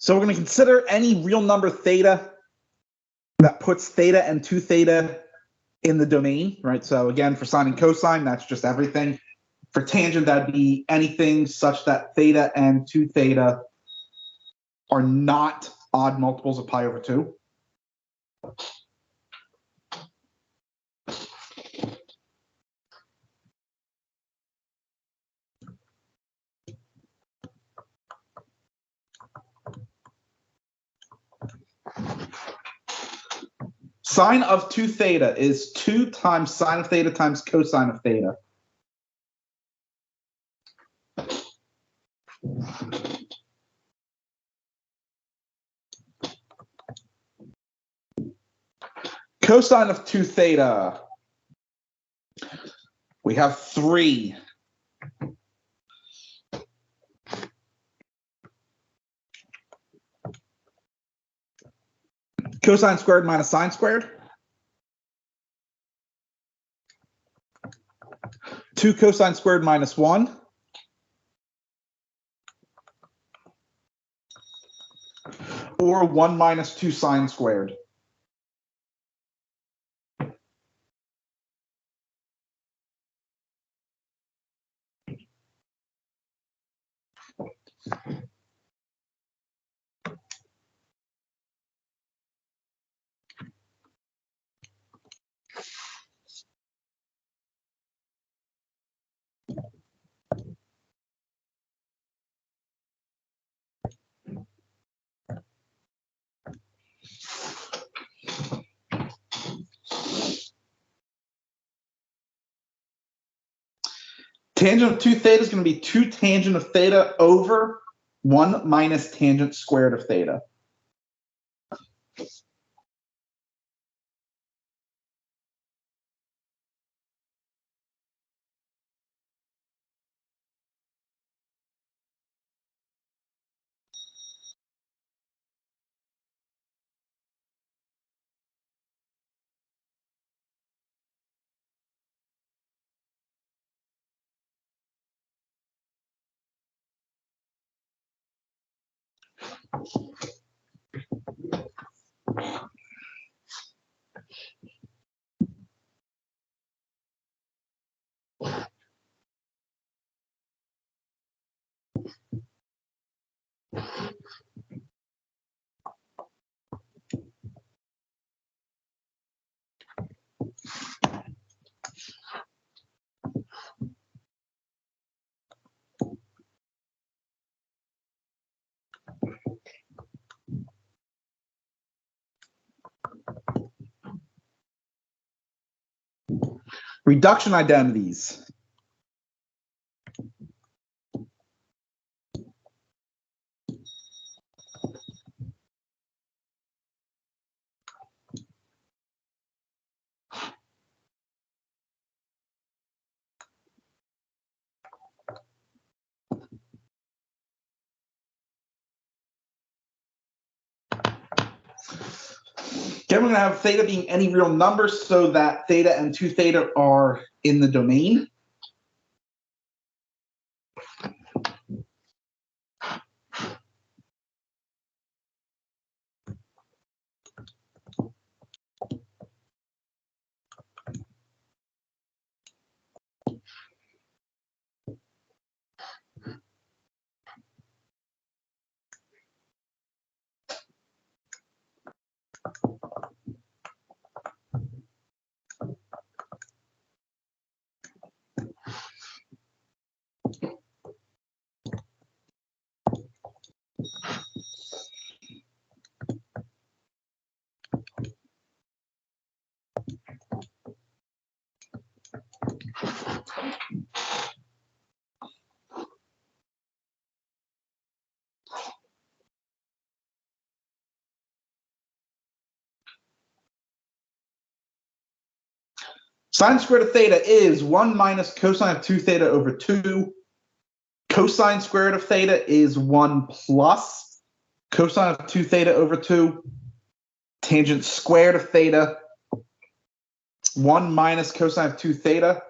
So we're going to consider any real number theta that puts theta and 2 theta in the domain, right? So again, for sine and cosine, that's just everything. For tangent, that'd be anything such that theta and 2 theta are not odd multiples of pi over 2. Sine of 2 theta is 2 times sine of theta times cosine of theta. Cosine of 2 theta, we have 3. Cosine squared minus sine squared. 2 cosine squared minus 1. Or 1 minus 2 sine squared. Tangent of 2 theta is going to be 2 tangent of theta over 1 minus tangent squared of theta. Reduction identities. Again, we're going to have theta being any real number so that theta and 2 theta are in the domain. Sine squared of theta is 1 minus cosine of 2 theta over 2. Cosine squared of theta is 1 plus cosine of 2 theta over 2. Tangent squared of theta, 1 minus cosine of 2 theta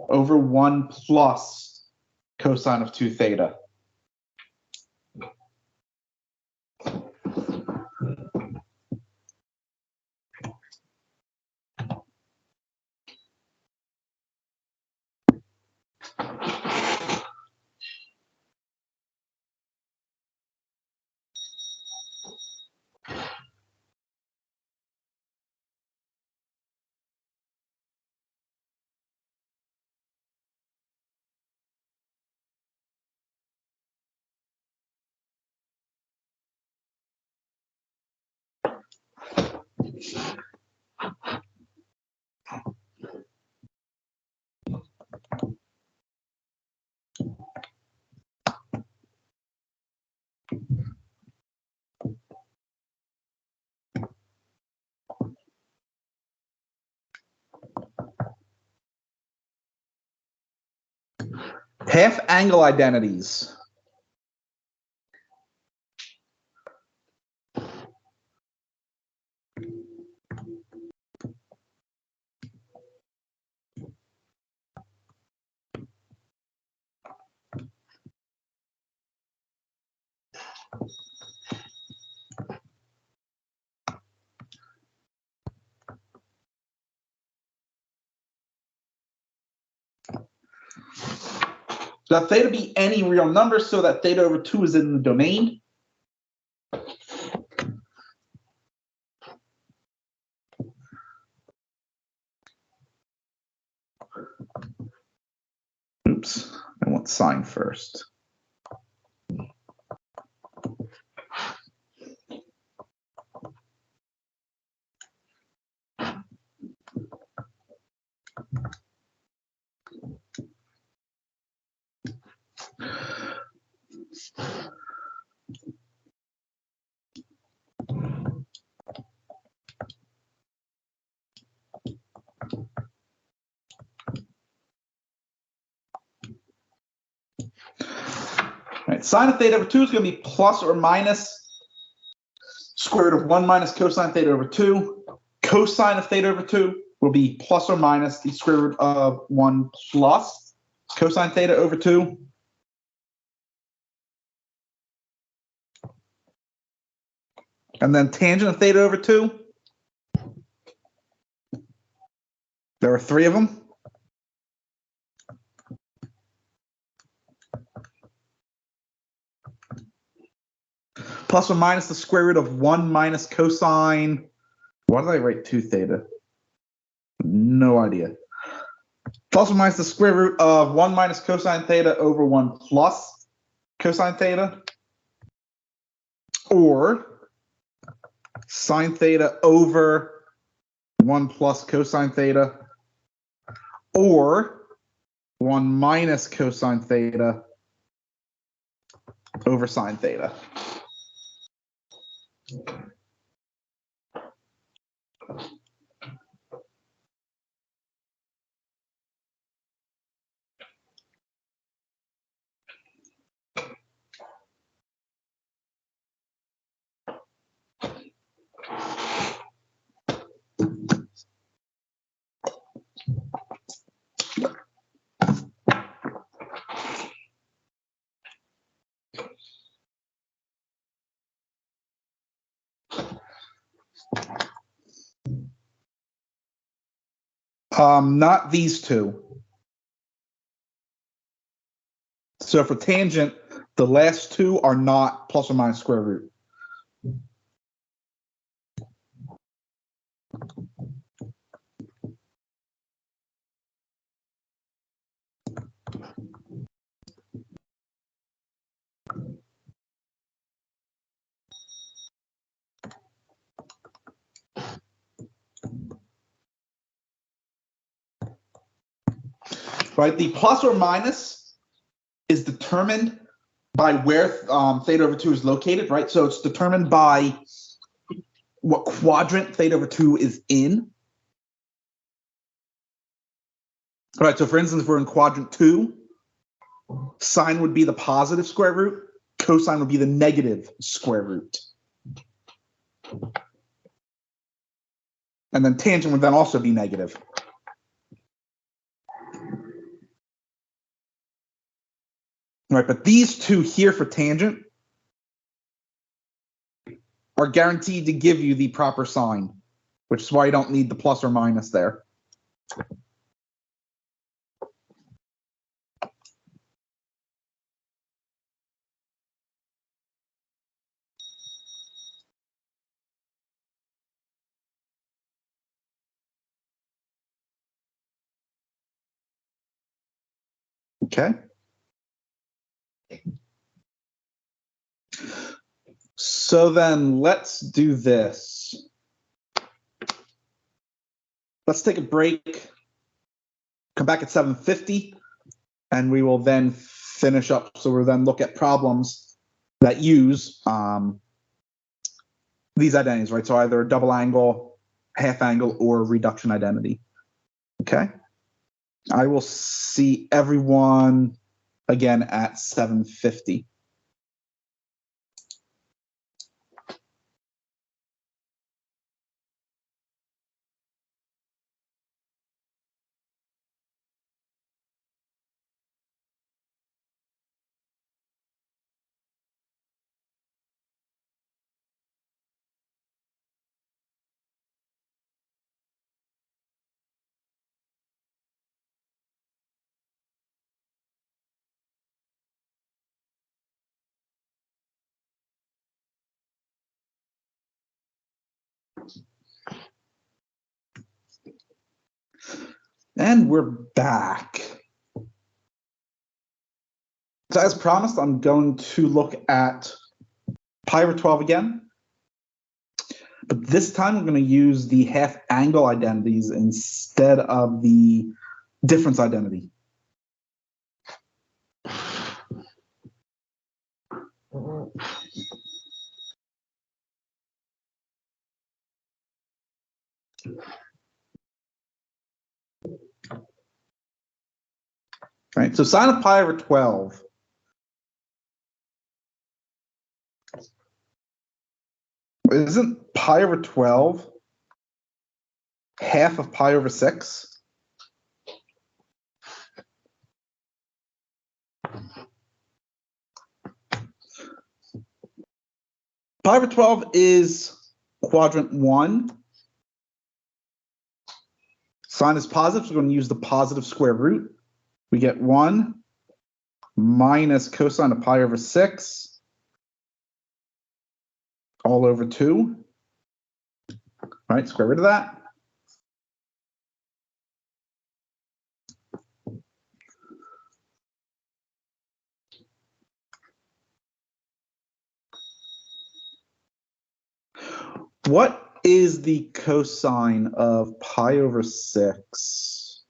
over 1 plus cosine of 2 theta. Half angle identities. So that theta be any real number so that theta over 2 is in the domain. Oops, I want sine first. Right, sine of theta over 2 is going to be plus or minus square root of 1 minus cosine theta over 2. Cosine of theta over 2 will be plus or minus the square root of 1 plus cosine theta over 2. And then tangent of theta over 2. There are 3 of them. Plus or minus the square root of 1 minus cosine. Why did I write 2 theta? No idea. Plus or minus the square root of 1 minus cosine theta over 1 plus cosine theta. Or sine theta over 1 plus cosine theta. or 1 minus cosine theta over sine theta. Not these two. So for tangent, the last two are not plus or minus square root. Right, the plus or minus is determined by where theta over 2 is located, right? So it's determined by what quadrant theta over 2 is in. All right, so for instance, if we're in quadrant 2, sine would be the positive square root, cosine would be the negative square root. And then tangent would then also be negative. Right, but these two here for tangent are guaranteed to give you the proper sign, which is why you don't need the plus or minus there. Okay. So then let's do this. Let's take a break, come back at 7:50, and we will then finish up. So we'll then look at problems that use these identities, right? So either a double angle, half angle, or reduction identity. Okay. I will see everyone again at 7:50. And we're back. So as promised, I'm going to look at pi over 12 again. But this time I'm going to use the half angle identities instead of the difference identity. Right, so sine of pi over 12 isn't pi over 12 half of pi over 6? Pi over 12 is quadrant 1. Sine is positive, so we're going to use the positive square root. We get 1 minus cosine of pi over 6 all over 2. Right, square root of that. What is the cosine of pi over 6?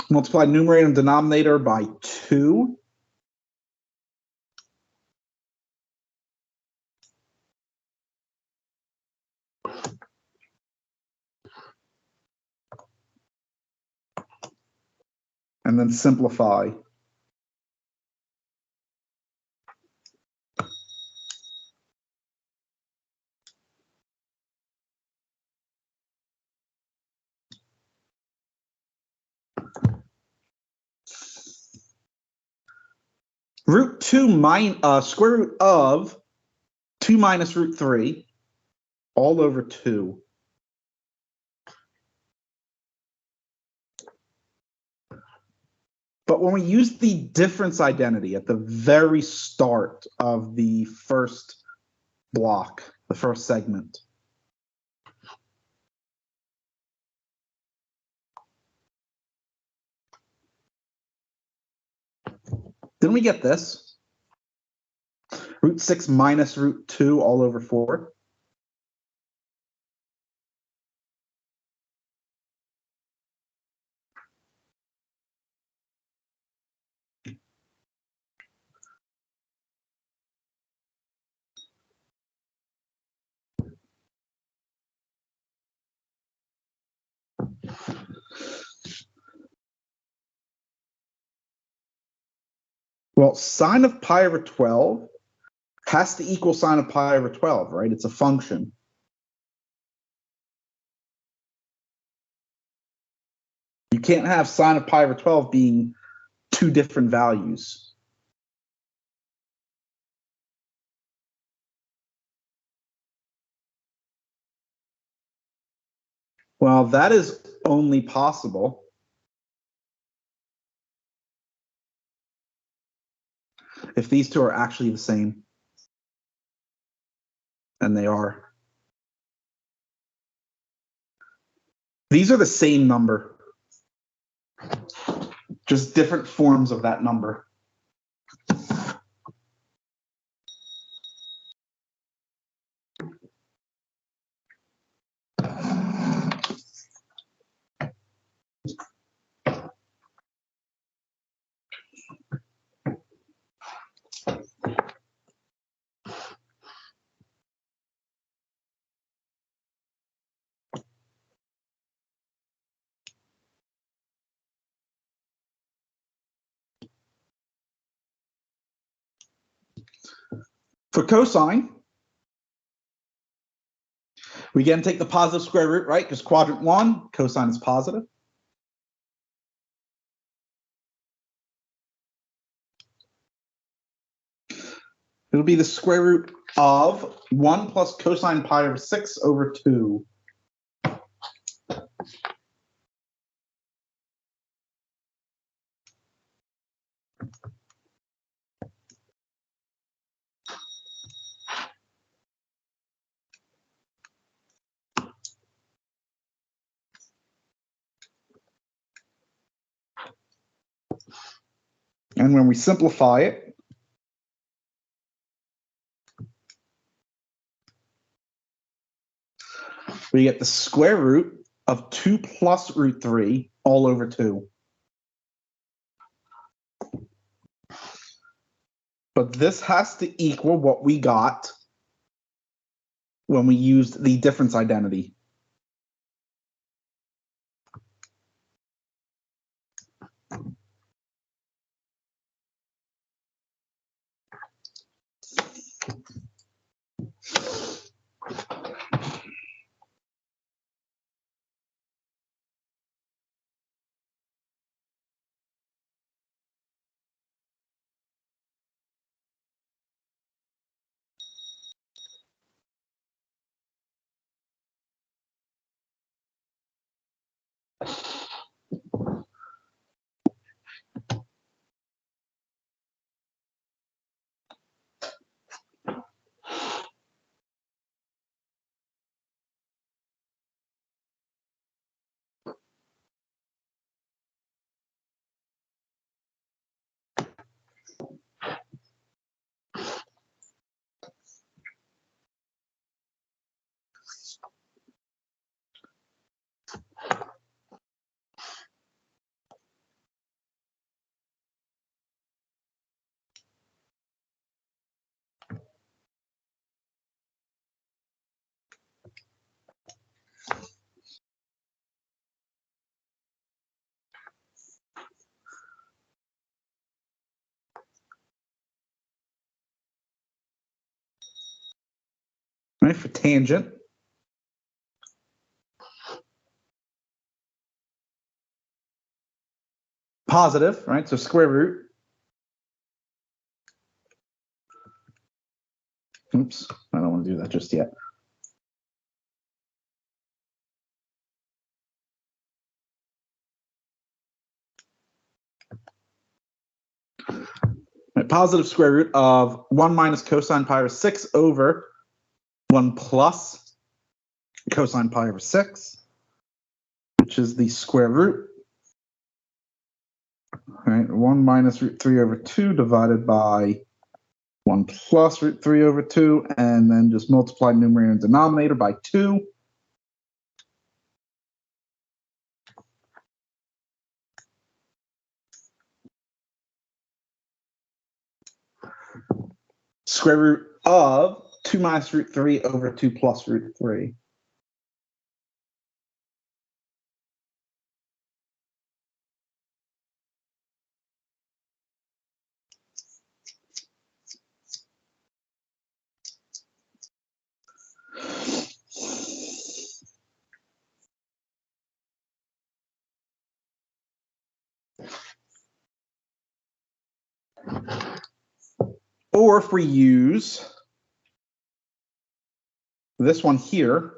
Multiply numerator and denominator by 2. And then simplify. Square root of 2 minus root 3 all over 2. But when we use the difference identity at the very start of the first block, the first segment, then we get this. Root 6 minus root 2 all over 4. Well, sine of pi over 12 has to equal sine of pi over 12, right? It's a function. You can't have sine of pi over 12 being two different values. Well, that is only possible if these two are actually the same. And they are. These are the same number, just different forms of that number. For cosine, we again take the positive square root, right? Because quadrant 1, cosine is positive. It'll be the square root of 1 plus cosine pi over 6 over 2. And when we simplify it, we get the square root of 2 plus root 3 all over 2. But this has to equal what we got when we used the difference identity. right, for tangent. Positive, right, so square root. Oops, I don't want to do that just yet. Right, positive square root of 1 minus cosine pi over 6 over 1 plus cosine pi over 6, which is the square root. Right, 1 minus root 3 over 2 divided by 1 plus root 3 over 2, and then just multiply numerator and denominator by 2. Square root of 2 minus root 3 over 2 plus root 3. Or if we use this one here,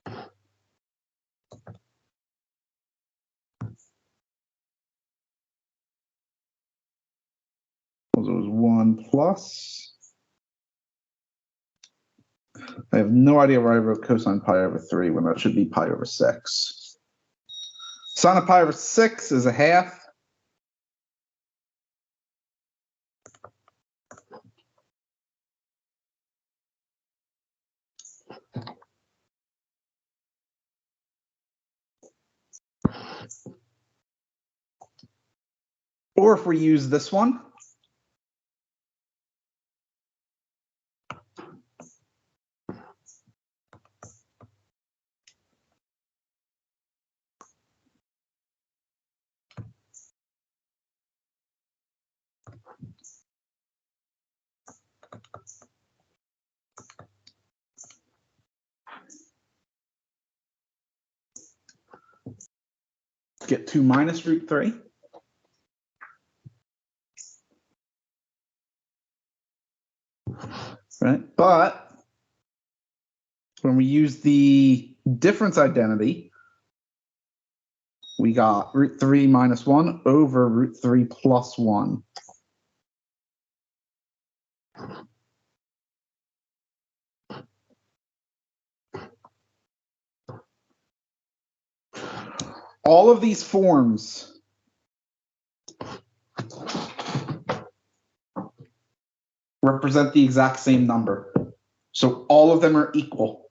it was 1 plus. I have no idea why I wrote cosine pi over 3 when that should be pi over 6. Sine of pi over 6 is a half. Or if we use this one, get 2 minus root 3. Right? But when we use the difference identity, we got root 3 minus 1 over root 3 plus 1. All of these forms represent the exact same number. So all of them are equal.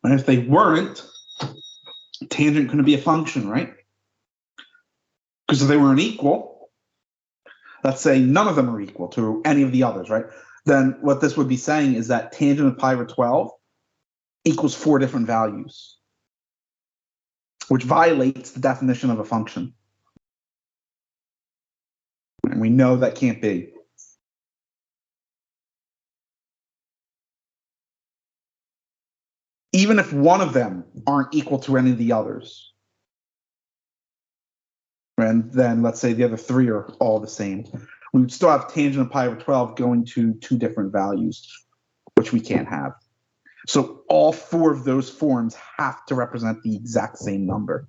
And if they weren't, tangent couldn't be a function, right? Because if they weren't equal, let's say none of them are equal to any of the others, right? Then what this would be saying is that tangent of pi over 12 equals 4 different values, which violates the definition of a function. And we know that can't be. Even if one of them aren't equal to any of the others. And then let's say the other 3 are all the same. We would still have tangent of pi over 12 going to 2 different values, which we can't have. So all 4 of those forms have to represent the exact same number.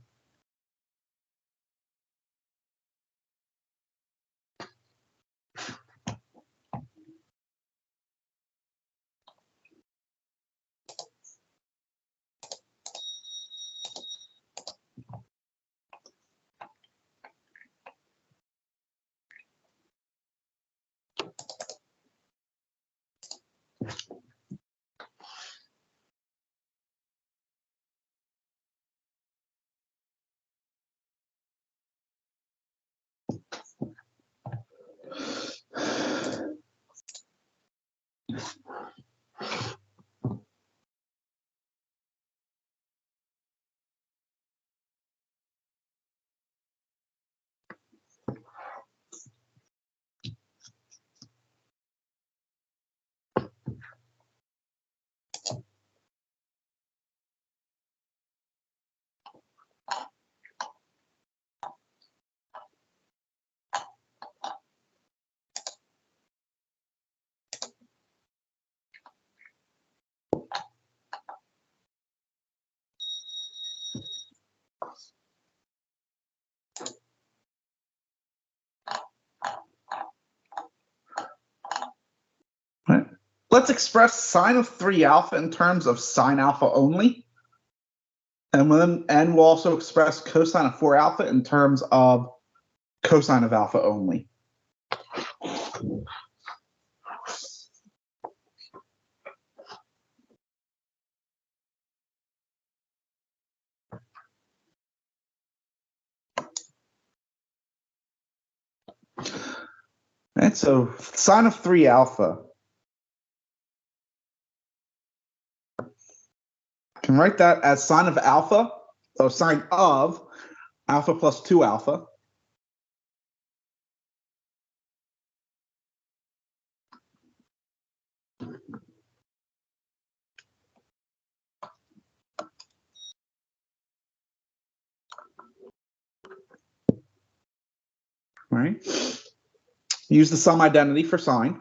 Right. Let's express sine of 3 alpha in terms of sine alpha only. And we'll also express cosine of 4 alpha in terms of cosine of alpha only. Right, so sine of 3 alpha. Can write that as sine of alpha, so sine of alpha plus 2 alpha. Right. Use the sum identity for sine.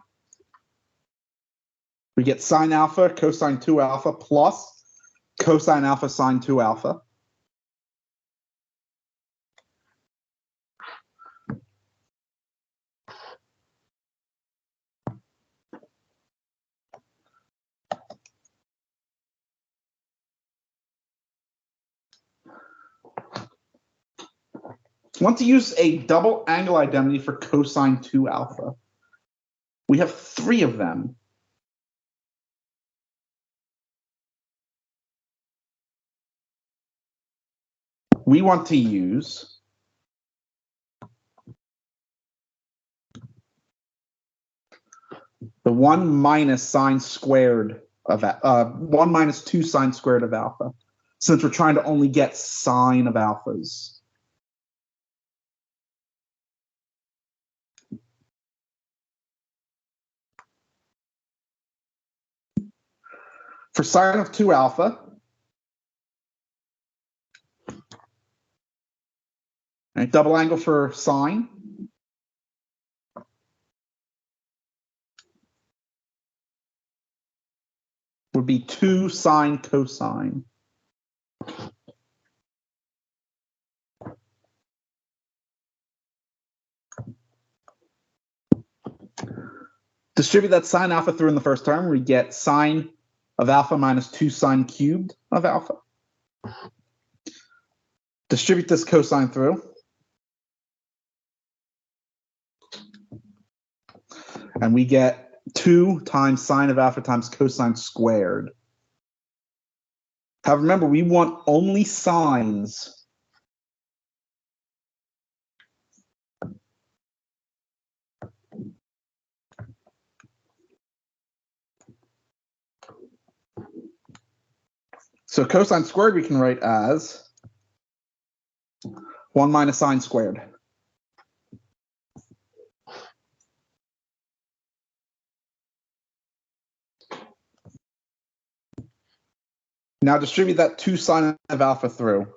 We get sine alpha cosine 2 alpha plus cosine alpha sine 2 alpha. Want to use a double angle identity for cosine 2 alpha. We have 3 of them. We want to use the 1 minus sine squared of 1 minus 2 sine squared of alpha, since we're trying to only get sine of alphas. For sine of 2 alpha, right, double angle for sine. Would be 2 sine cosine. Distribute that sine alpha through in the first term. We get sine of alpha minus 2 sine cubed of alpha. Distribute this cosine through. And we get 2 times sine of alpha times cosine squared. However, remember, we want only sines. So cosine squared we can write as 1 minus sine squared. Now distribute that 2 sine of alpha through.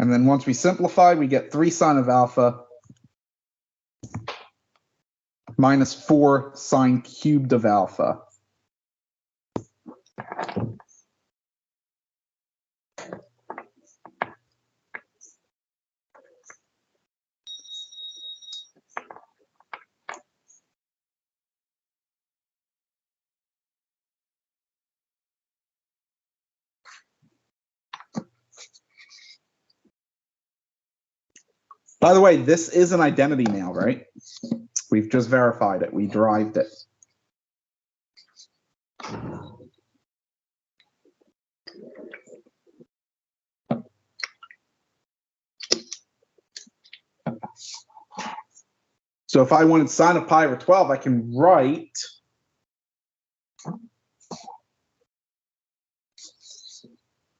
And then once we simplify, we get 3 sine of alpha minus 4 sine cubed of alpha. By the way, this is an identity now, right? We've just verified it. We derived it. So if I wanted sine of pi over 12, I can write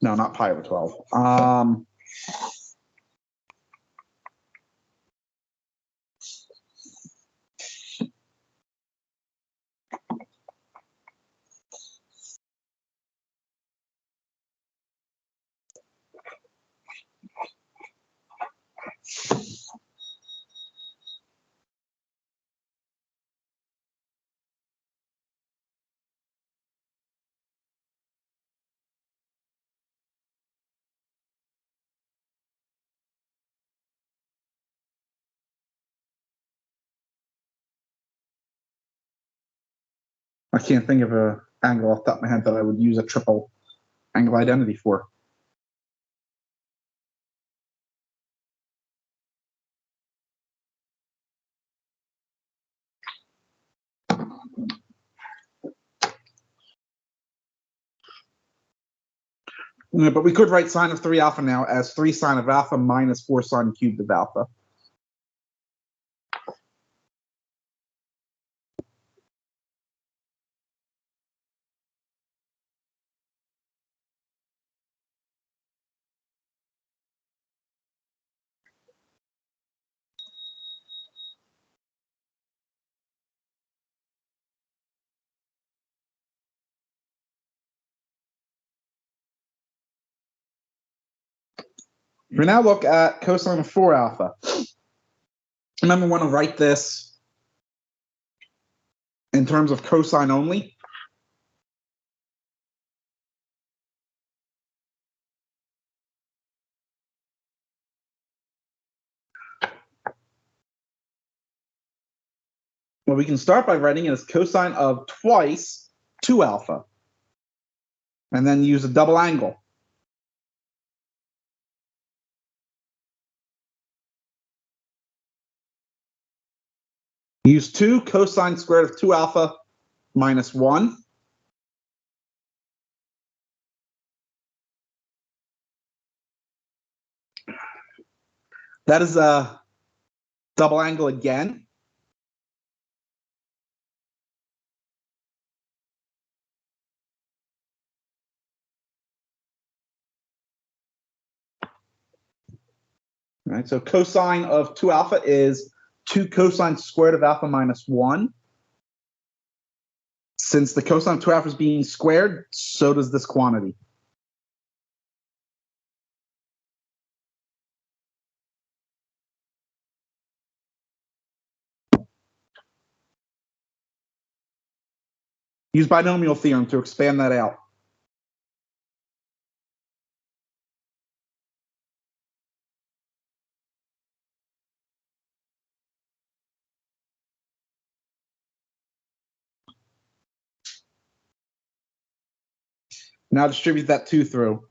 no, not pi over 12. I can't think of an angle off the top of my head that I would use a triple angle identity for. Yeah, but we could write sine of 3 alpha now as 3 sine of alpha minus 4 sine cubed of alpha. We now look at cosine of 4 alpha. Remember, we want to write this in terms of cosine only. Well, we can start by writing it as cosine of twice 2 alpha, and then use a double angle. Use 2 cosine squared of 2 alpha minus 1. That is a double angle again. All right, so cosine of 2 alpha is 2 cosine squared of alpha minus 1. Since the cosine of 2 alpha is being squared, so does this quantity. Use binomial theorem to expand that out. Now distribute that 2 through.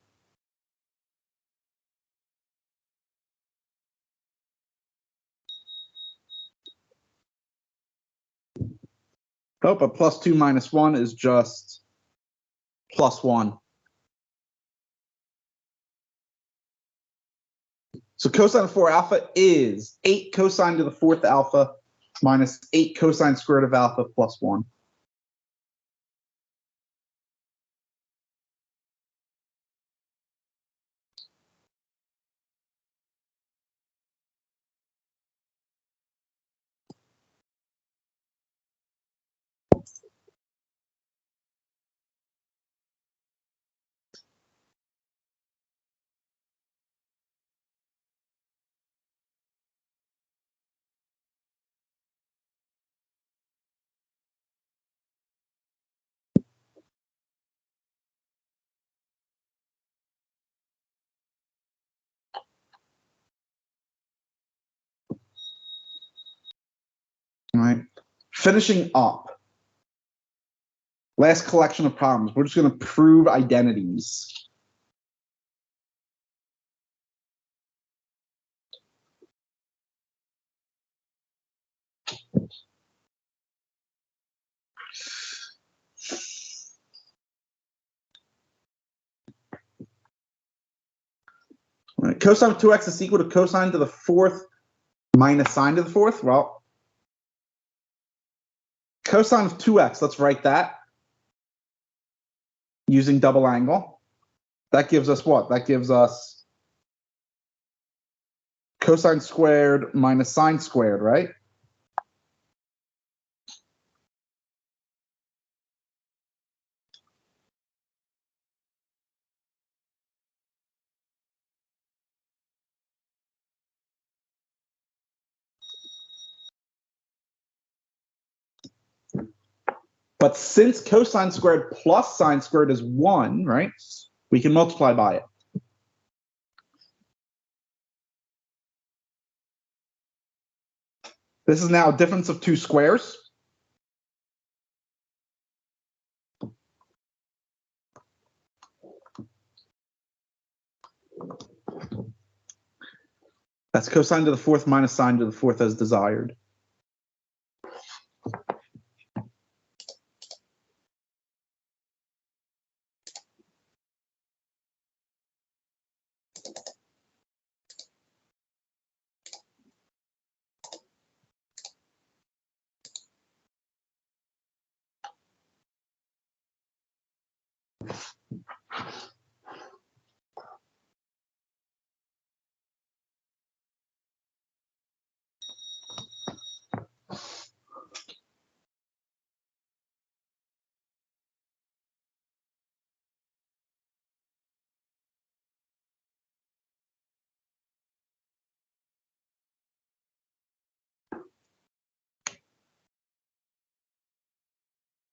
Oh, but plus 2 minus 1 is just plus 1. So cosine of 4 alpha is 8 cosine to the 4th alpha minus 8 cosine squared of alpha plus 1. All right. Finishing up. Last collection of problems. We're just going to prove identities. Right. Cosine of 2x is equal to cosine to the fourth minus sine to the fourth. Well, cosine of 2x, let's write that using double angle. That gives us what? That gives us cosine squared minus sine squared, right? But since cosine squared plus sine squared is 1, right, we can multiply by it. This is now a difference of two squares. That's cosine to the fourth minus sine to the fourth as desired.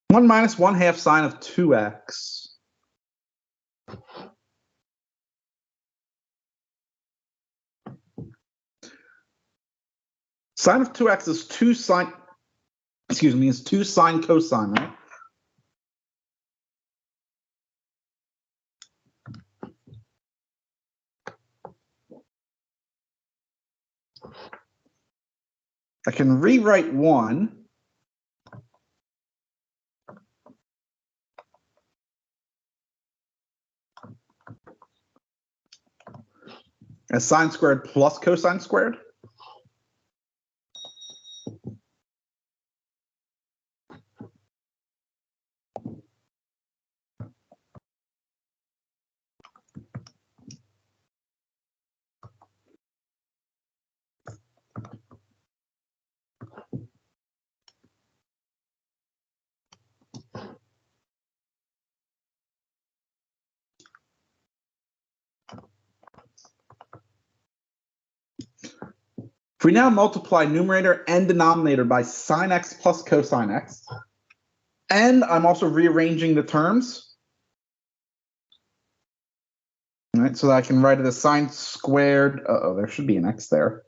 One minus 1/2 sine of 2x. Sine of 2x is 2 sine, excuse me, is 2 sine cosine, right? I can rewrite 1 as sine squared plus cosine squared. If we now multiply numerator and denominator by sine x plus cosine x, and I'm also rearranging the terms, right, so that I can write it as sine squared. Uh-oh, there should be an x there.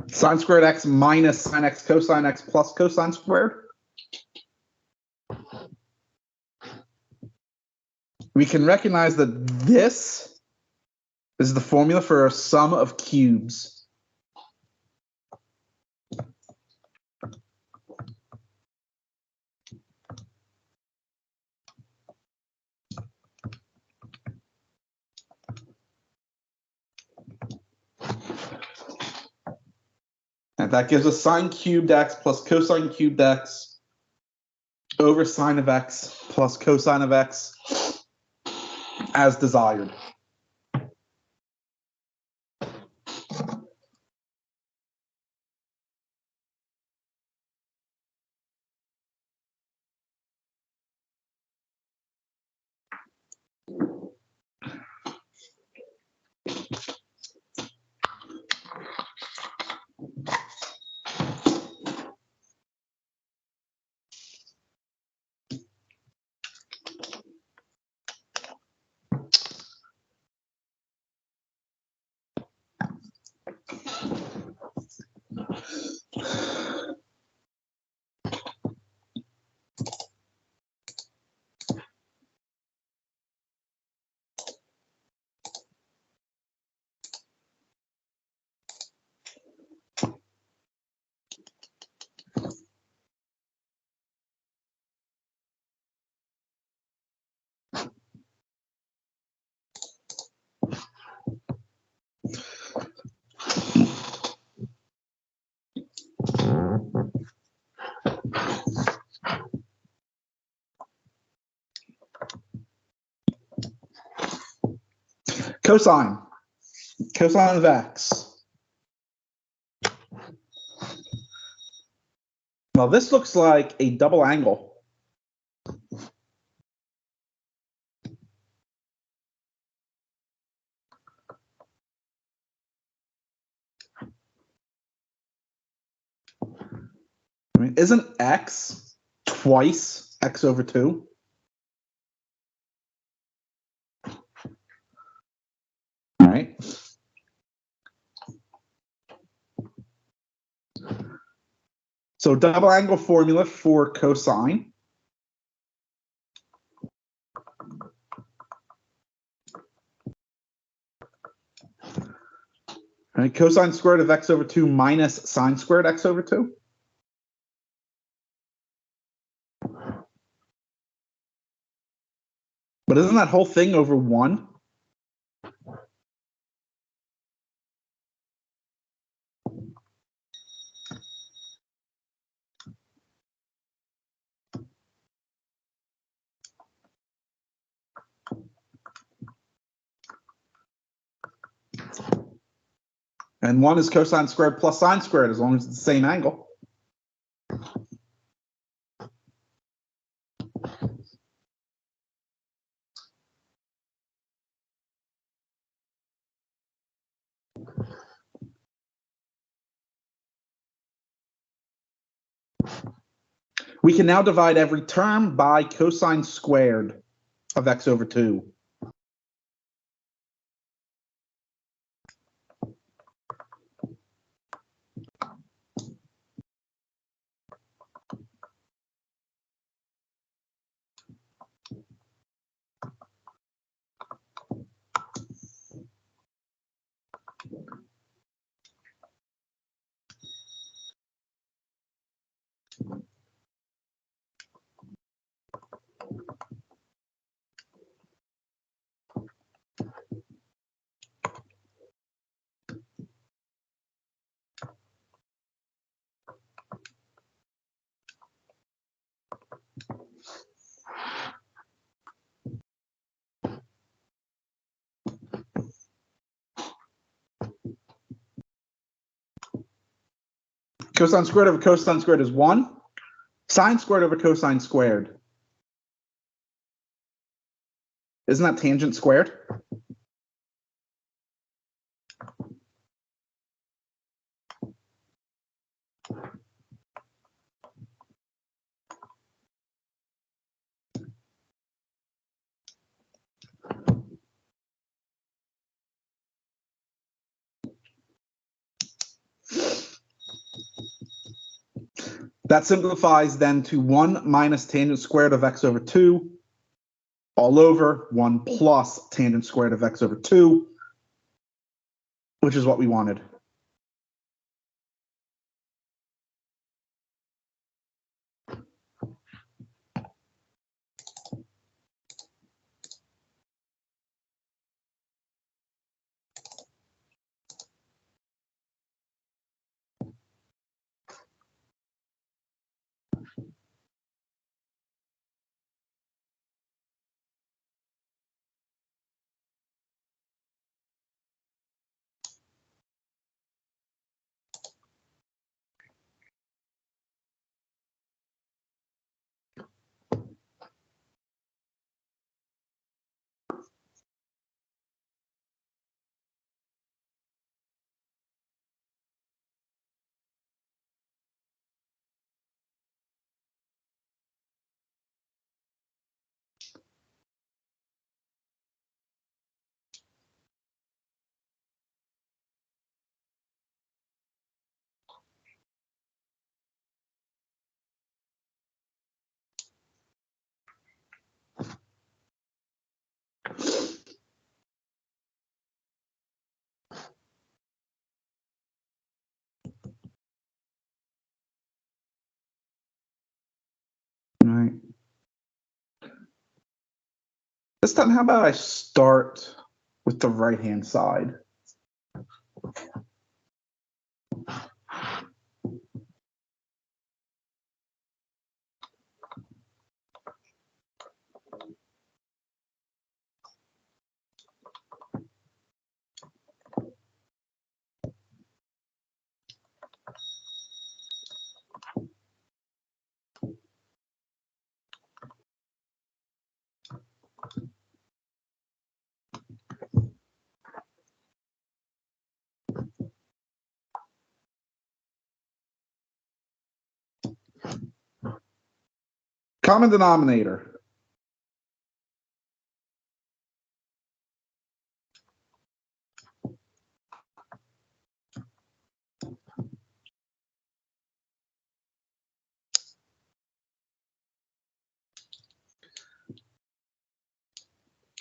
Sine squared x minus sine x cosine x plus cosine squared. We can recognize that this is the formula for a sum of cubes. And that gives us sine cubed x plus cosine cubed x over sine of x plus cosine of x as desired. Cosine. Cosine of x. Well, this looks like a double angle. I mean, isn't x twice x over 2? All right. So double angle formula for cosine. All right, cosine squared of x over 2 minus sine squared x over 2. But isn't that whole thing over 1? And 1 is cosine squared plus sine squared as long as it's the same angle. We can now divide every term by cosine squared of x over 2. Cosine squared over cosine squared is 1. Sine squared over cosine squared. Isn't that tangent squared? That simplifies then to 1 minus tangent squared of x over 2 all over 1 plus tangent squared of x over 2, which is what we wanted. All right. This time, how about I start with the right-hand side? Common denominator.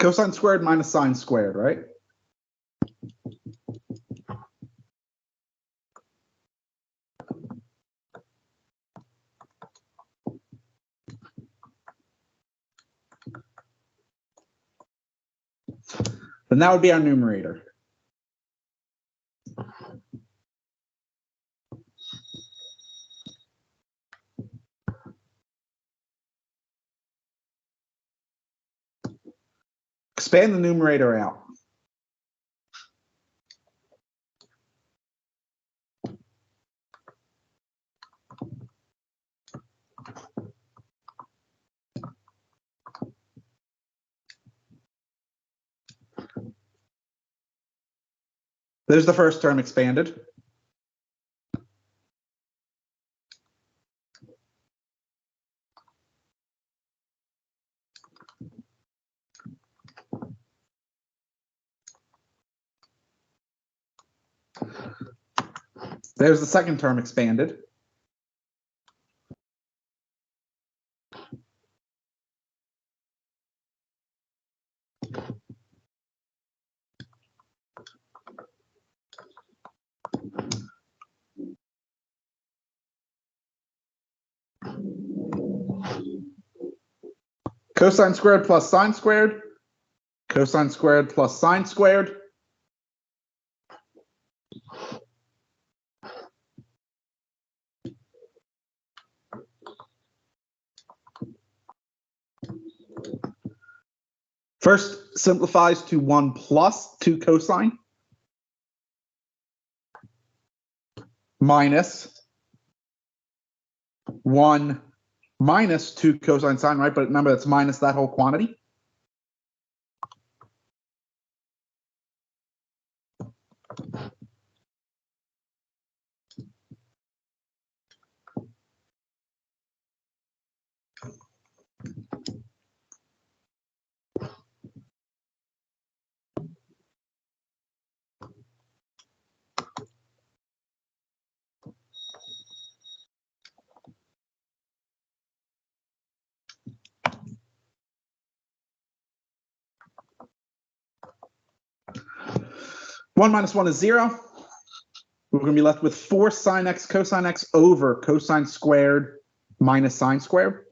Cosine squared minus sine squared, right? Then that would be our numerator. Expand the numerator out. There's the first term expanded. There's the second term expanded. Cosine squared plus sine squared. Cosine squared plus sine squared. First simplifies to 1 plus 2 cosine minus 1 minus 2 cosine sine, right? But remember, that's minus that whole quantity. One minus 1 is 0. We're going to be left with 4 sine x cosine x over cosine squared minus sine squared.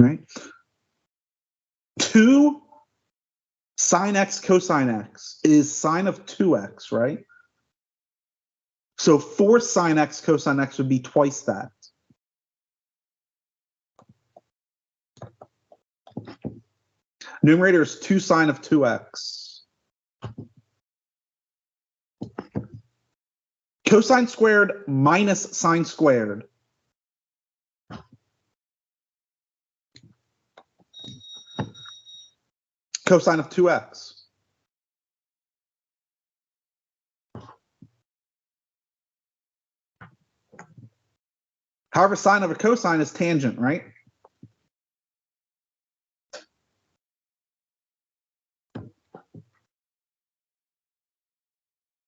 Right? 2 sine x cosine x is sine of 2x, right? So 4 sine x cosine x would be twice that. Numerator is 2 sine of 2x. Cosine squared minus sine squared. Cosine of 2x. However, sine of a cosine is tangent, right?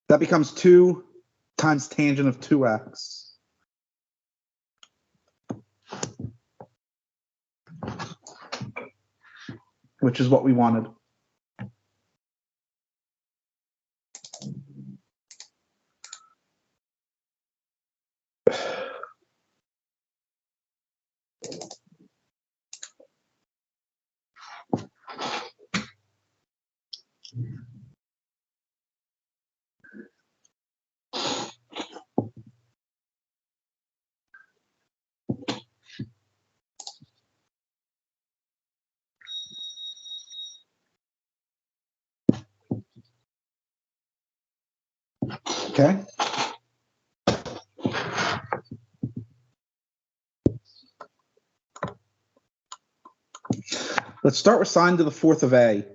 That becomes 2 times tangent of 2x. Which is what we wanted. Okay. Let's start with sine to the fourth of a.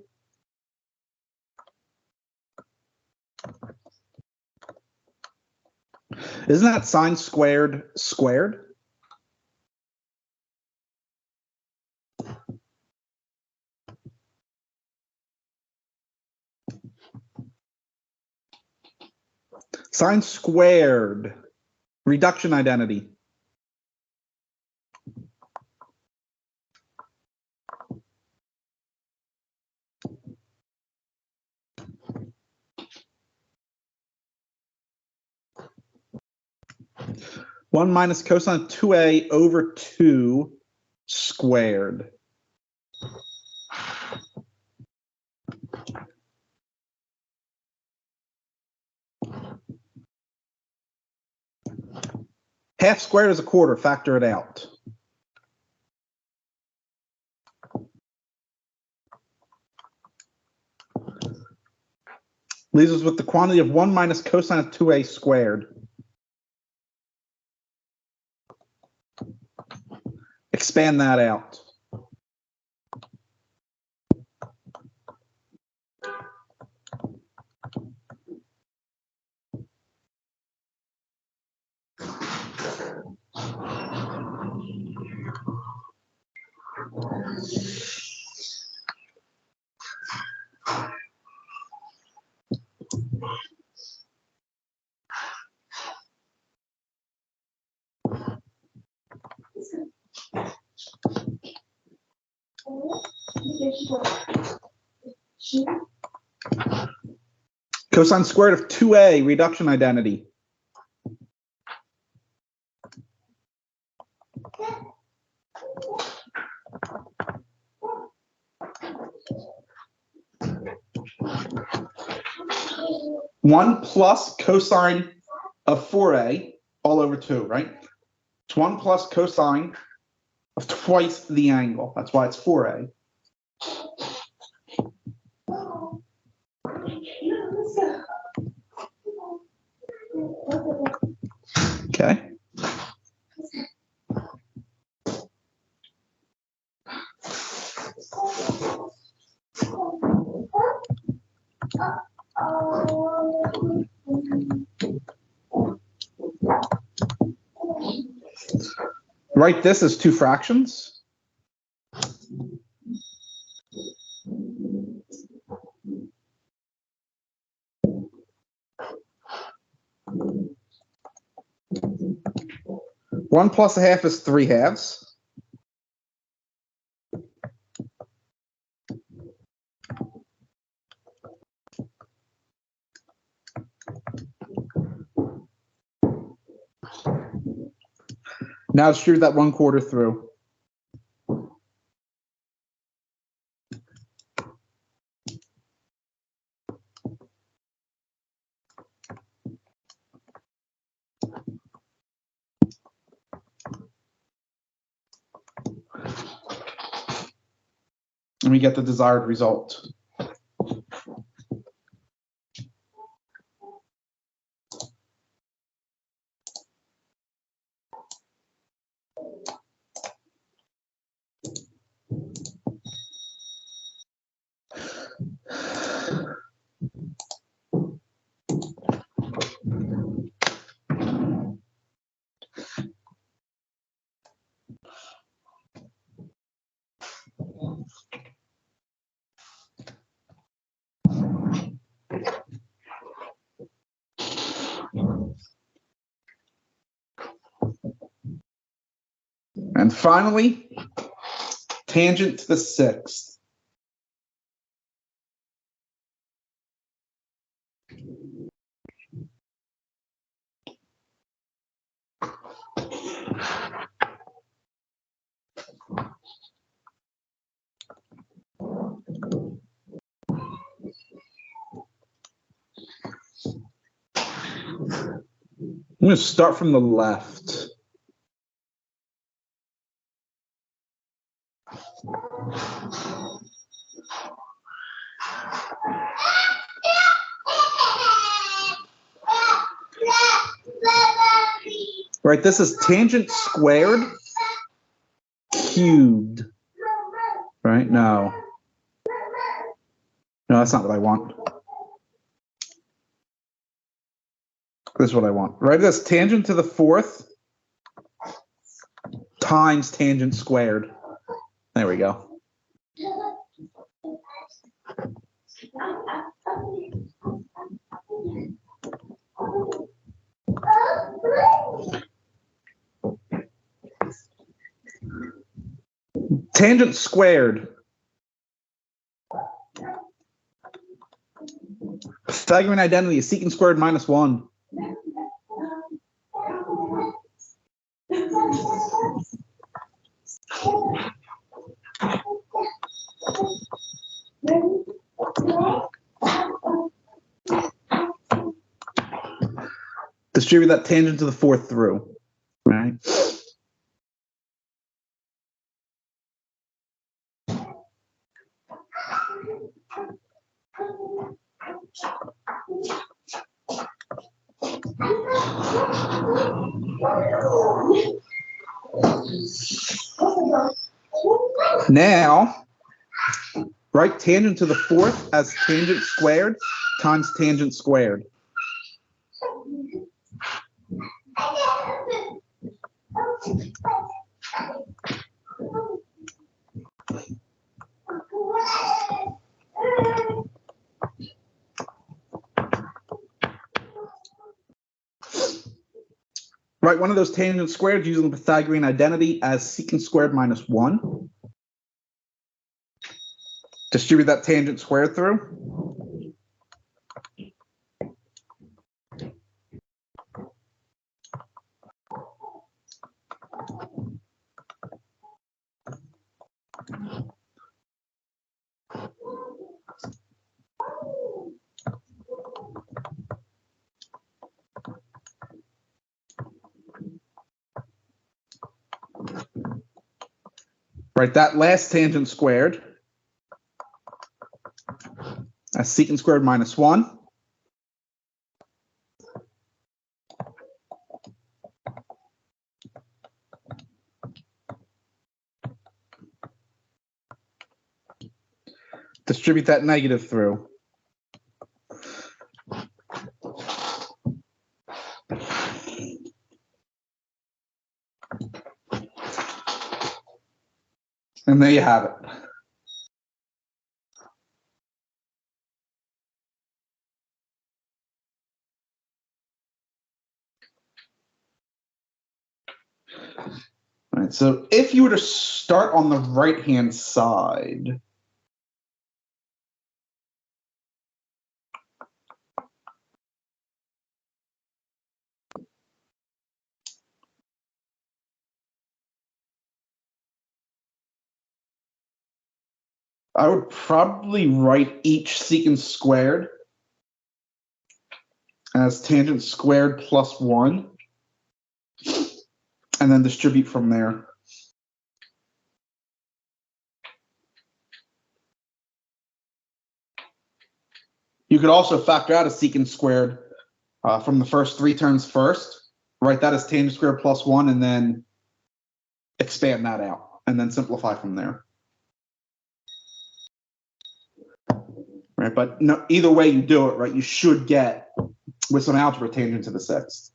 Isn't that sine squared squared? Sine squared, reduction identity. One minus cosine of 2a over 2 squared. Half squared is a quarter. Factor it out. Leaves us with the quantity of 1 minus cosine of 2a squared. Expand that out. Cosine squared of 2a, reduction identity. One plus cosine of 4a all over 2, right? It's 1 plus cosine of twice the angle. That's why it's 4a. Okay. Write this as two fractions. One plus a half is 3 halves. Now distribute that 1/4 through. And we get the desired result. And finally, tangent to the 6th. I'm going to start from the left. Right, this is tangent squared cubed. right? No. No, that's not what I want. This is what I want. Right, that's tangent to the fourth times tangent squared. There we go. Tangent squared. Pythagorean identity is secant squared minus 1. Distribute that tangent to the fourth through, right? Now, write tangent to the fourth as tangent squared times tangent squared. Write one of those tangent squared using the Pythagorean identity as secant squared minus 1. Distribute that tangent squared through. Write that last tangent squared as secant squared minus 1. Distribute that negative through. And there you have it. All right, so if you were to start on the right-hand side, I would probably write each secant squared as tangent squared plus 1, and then distribute from there. You could also factor out a secant squared from the first 3 terms first. Write that as tangent squared plus 1, and then expand that out, and then simplify from there. Right, but no, either way you do it, right, you should get, with some algebra, tangent to the sixth.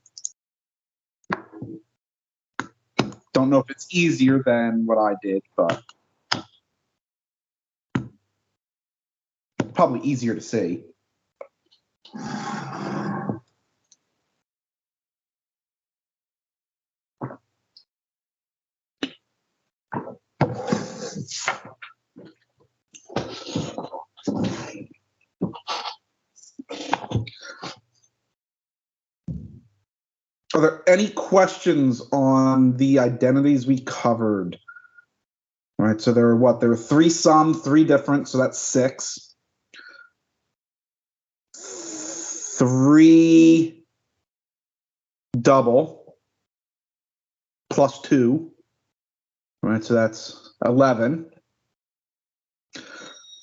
Don't know if it's easier than what I did, but probably easier to see. Are there any questions on the identities we covered? All right, so there are what? There are 3 sum, 3 different, so that's 6. 3 double plus 2. All right, so that's 11.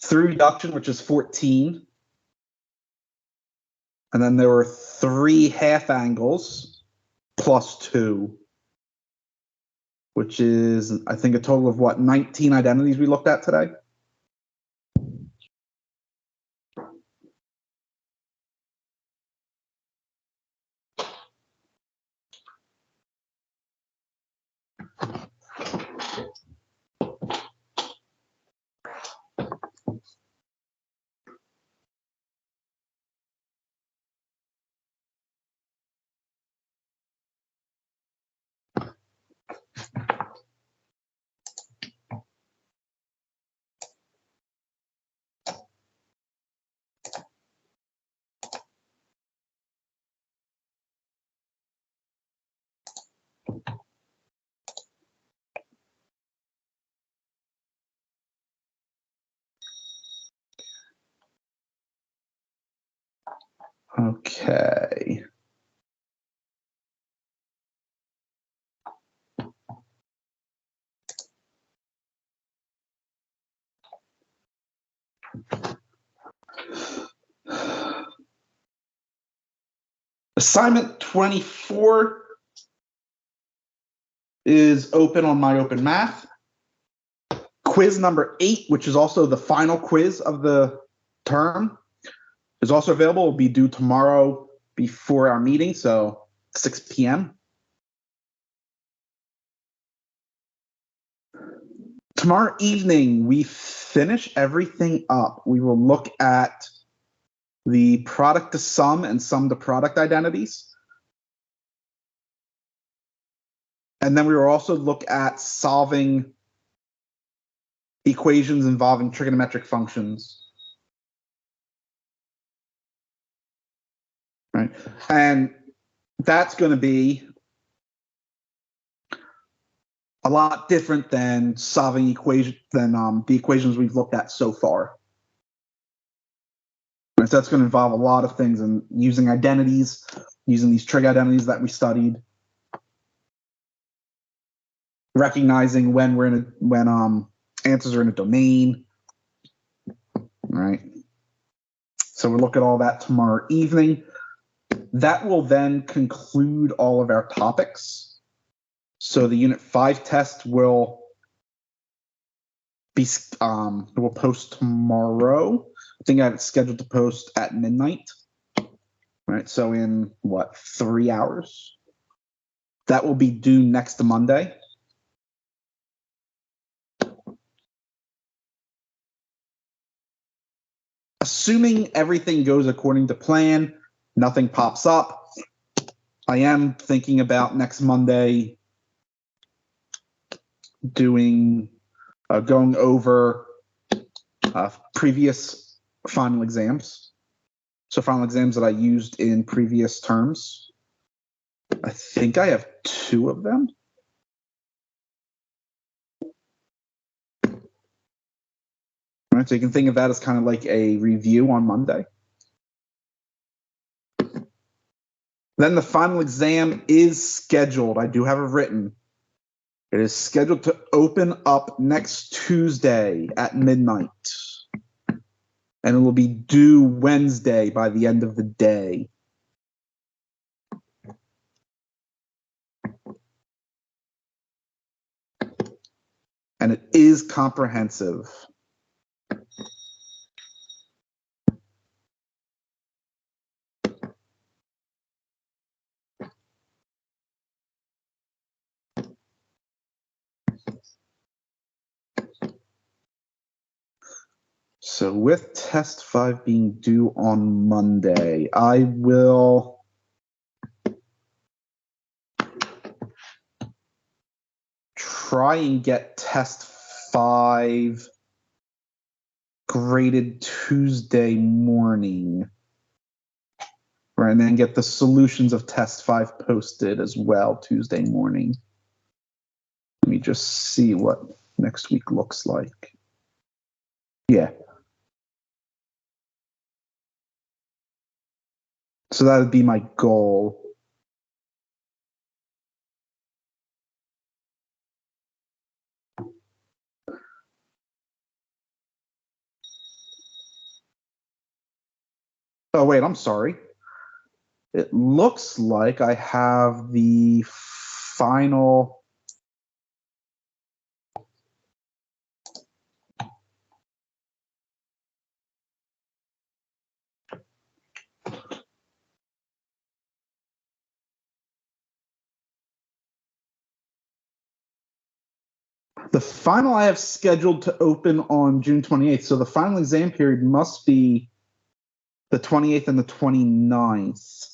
3 reduction, which is 14. And then there were 3 half angles plus 2, which is, I think, a total of what, 19 identities we looked at today? Okay. Assignment 24 is open on My Open Math. Quiz number 8, which is also the final quiz of the term, is also available. It will be due tomorrow before our meeting, so 6 p.m. Tomorrow evening, we finish everything up. We will look at the product to sum and sum to product identities. And then we will also look at solving equations involving trigonometric functions. Right? And that's going to be a lot different than solving the equations we've looked at so far. Right? So that's going to involve a lot of things and using identities, using these trig identities that we studied, recognizing when answers are in a domain. Right? So we'll look at all that tomorrow evening. That will then conclude all of our topics. So the Unit 5 test will be will post tomorrow. I think I have it scheduled to post at midnight. All right, so in what, 3 hours? That will be due next Monday. Assuming everything goes according to plan, nothing pops up, I am thinking about next Monday going over previous final exams. So final exams that I used in previous terms. I think I have 2 of them. All right, so you can think of that as kind of like a review on Monday. Then the final exam is scheduled. I do have it written. It is scheduled to open up next Tuesday at midnight. And it will be due Wednesday by the end of the day. And it is comprehensive. So with test 5 being due on Monday, I will try and get test 5 graded Tuesday morning. Right, and then get the solutions of test 5 posted as well Tuesday morning. Let me just see what next week looks like. Yeah. So that would be my goal. Oh, wait, I'm sorry. It looks like I have the final The final I have scheduled to open on June 28th. So the final exam period must be the 28th and the 29th.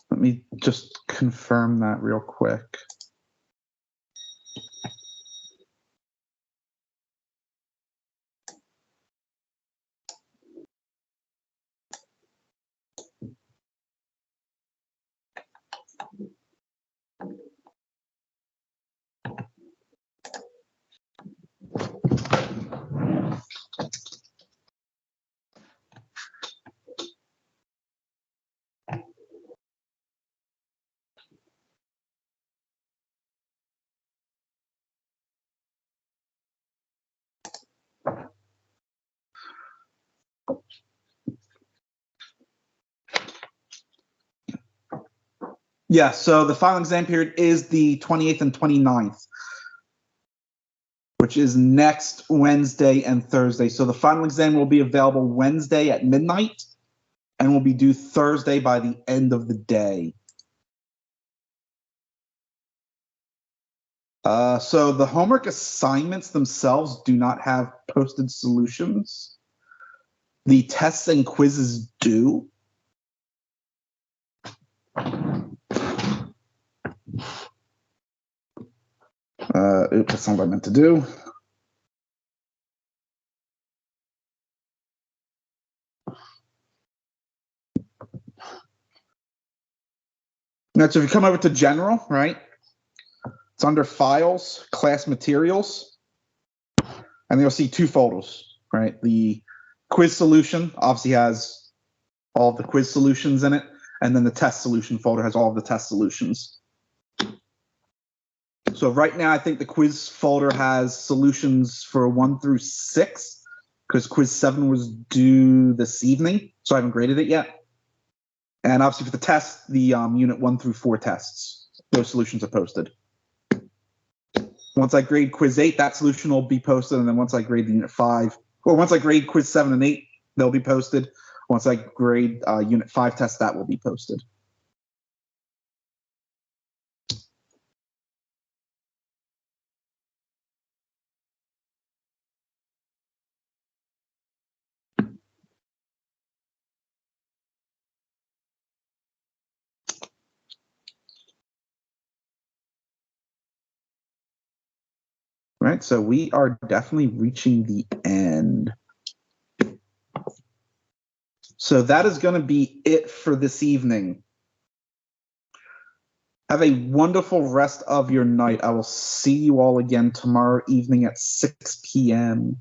Let me just confirm that real quick. Yeah, so the final exam period is the 28th and 29th, which is next Wednesday and Thursday. So the final exam will be available Wednesday at midnight and will be due Thursday by the end of the day. So the homework assignments themselves do not have posted solutions. The tests and quizzes do. Oops, that's not what I meant to do. Now, so if you come over to general, right? It's under files, class materials, and you'll see two folders, right? The quiz solution obviously has all of the quiz solutions in it, and then the test solution folder has all of the test solutions. So right now, I think the quiz folder has solutions for 1 through 6, because quiz 7 was due this evening, so I haven't graded it yet. And obviously for the test, the unit 1 through 4 tests, those solutions are posted. Once I grade quiz 8, that solution will be posted, and then once I grade the unit 5, or once I grade quiz 7 and 8, they'll be posted. Once I grade unit 5 test, that will be posted. Right, so we are definitely reaching the end. So that is going to be it for this evening. Have a wonderful rest of your night. I will see you all again tomorrow evening at 6 p.m.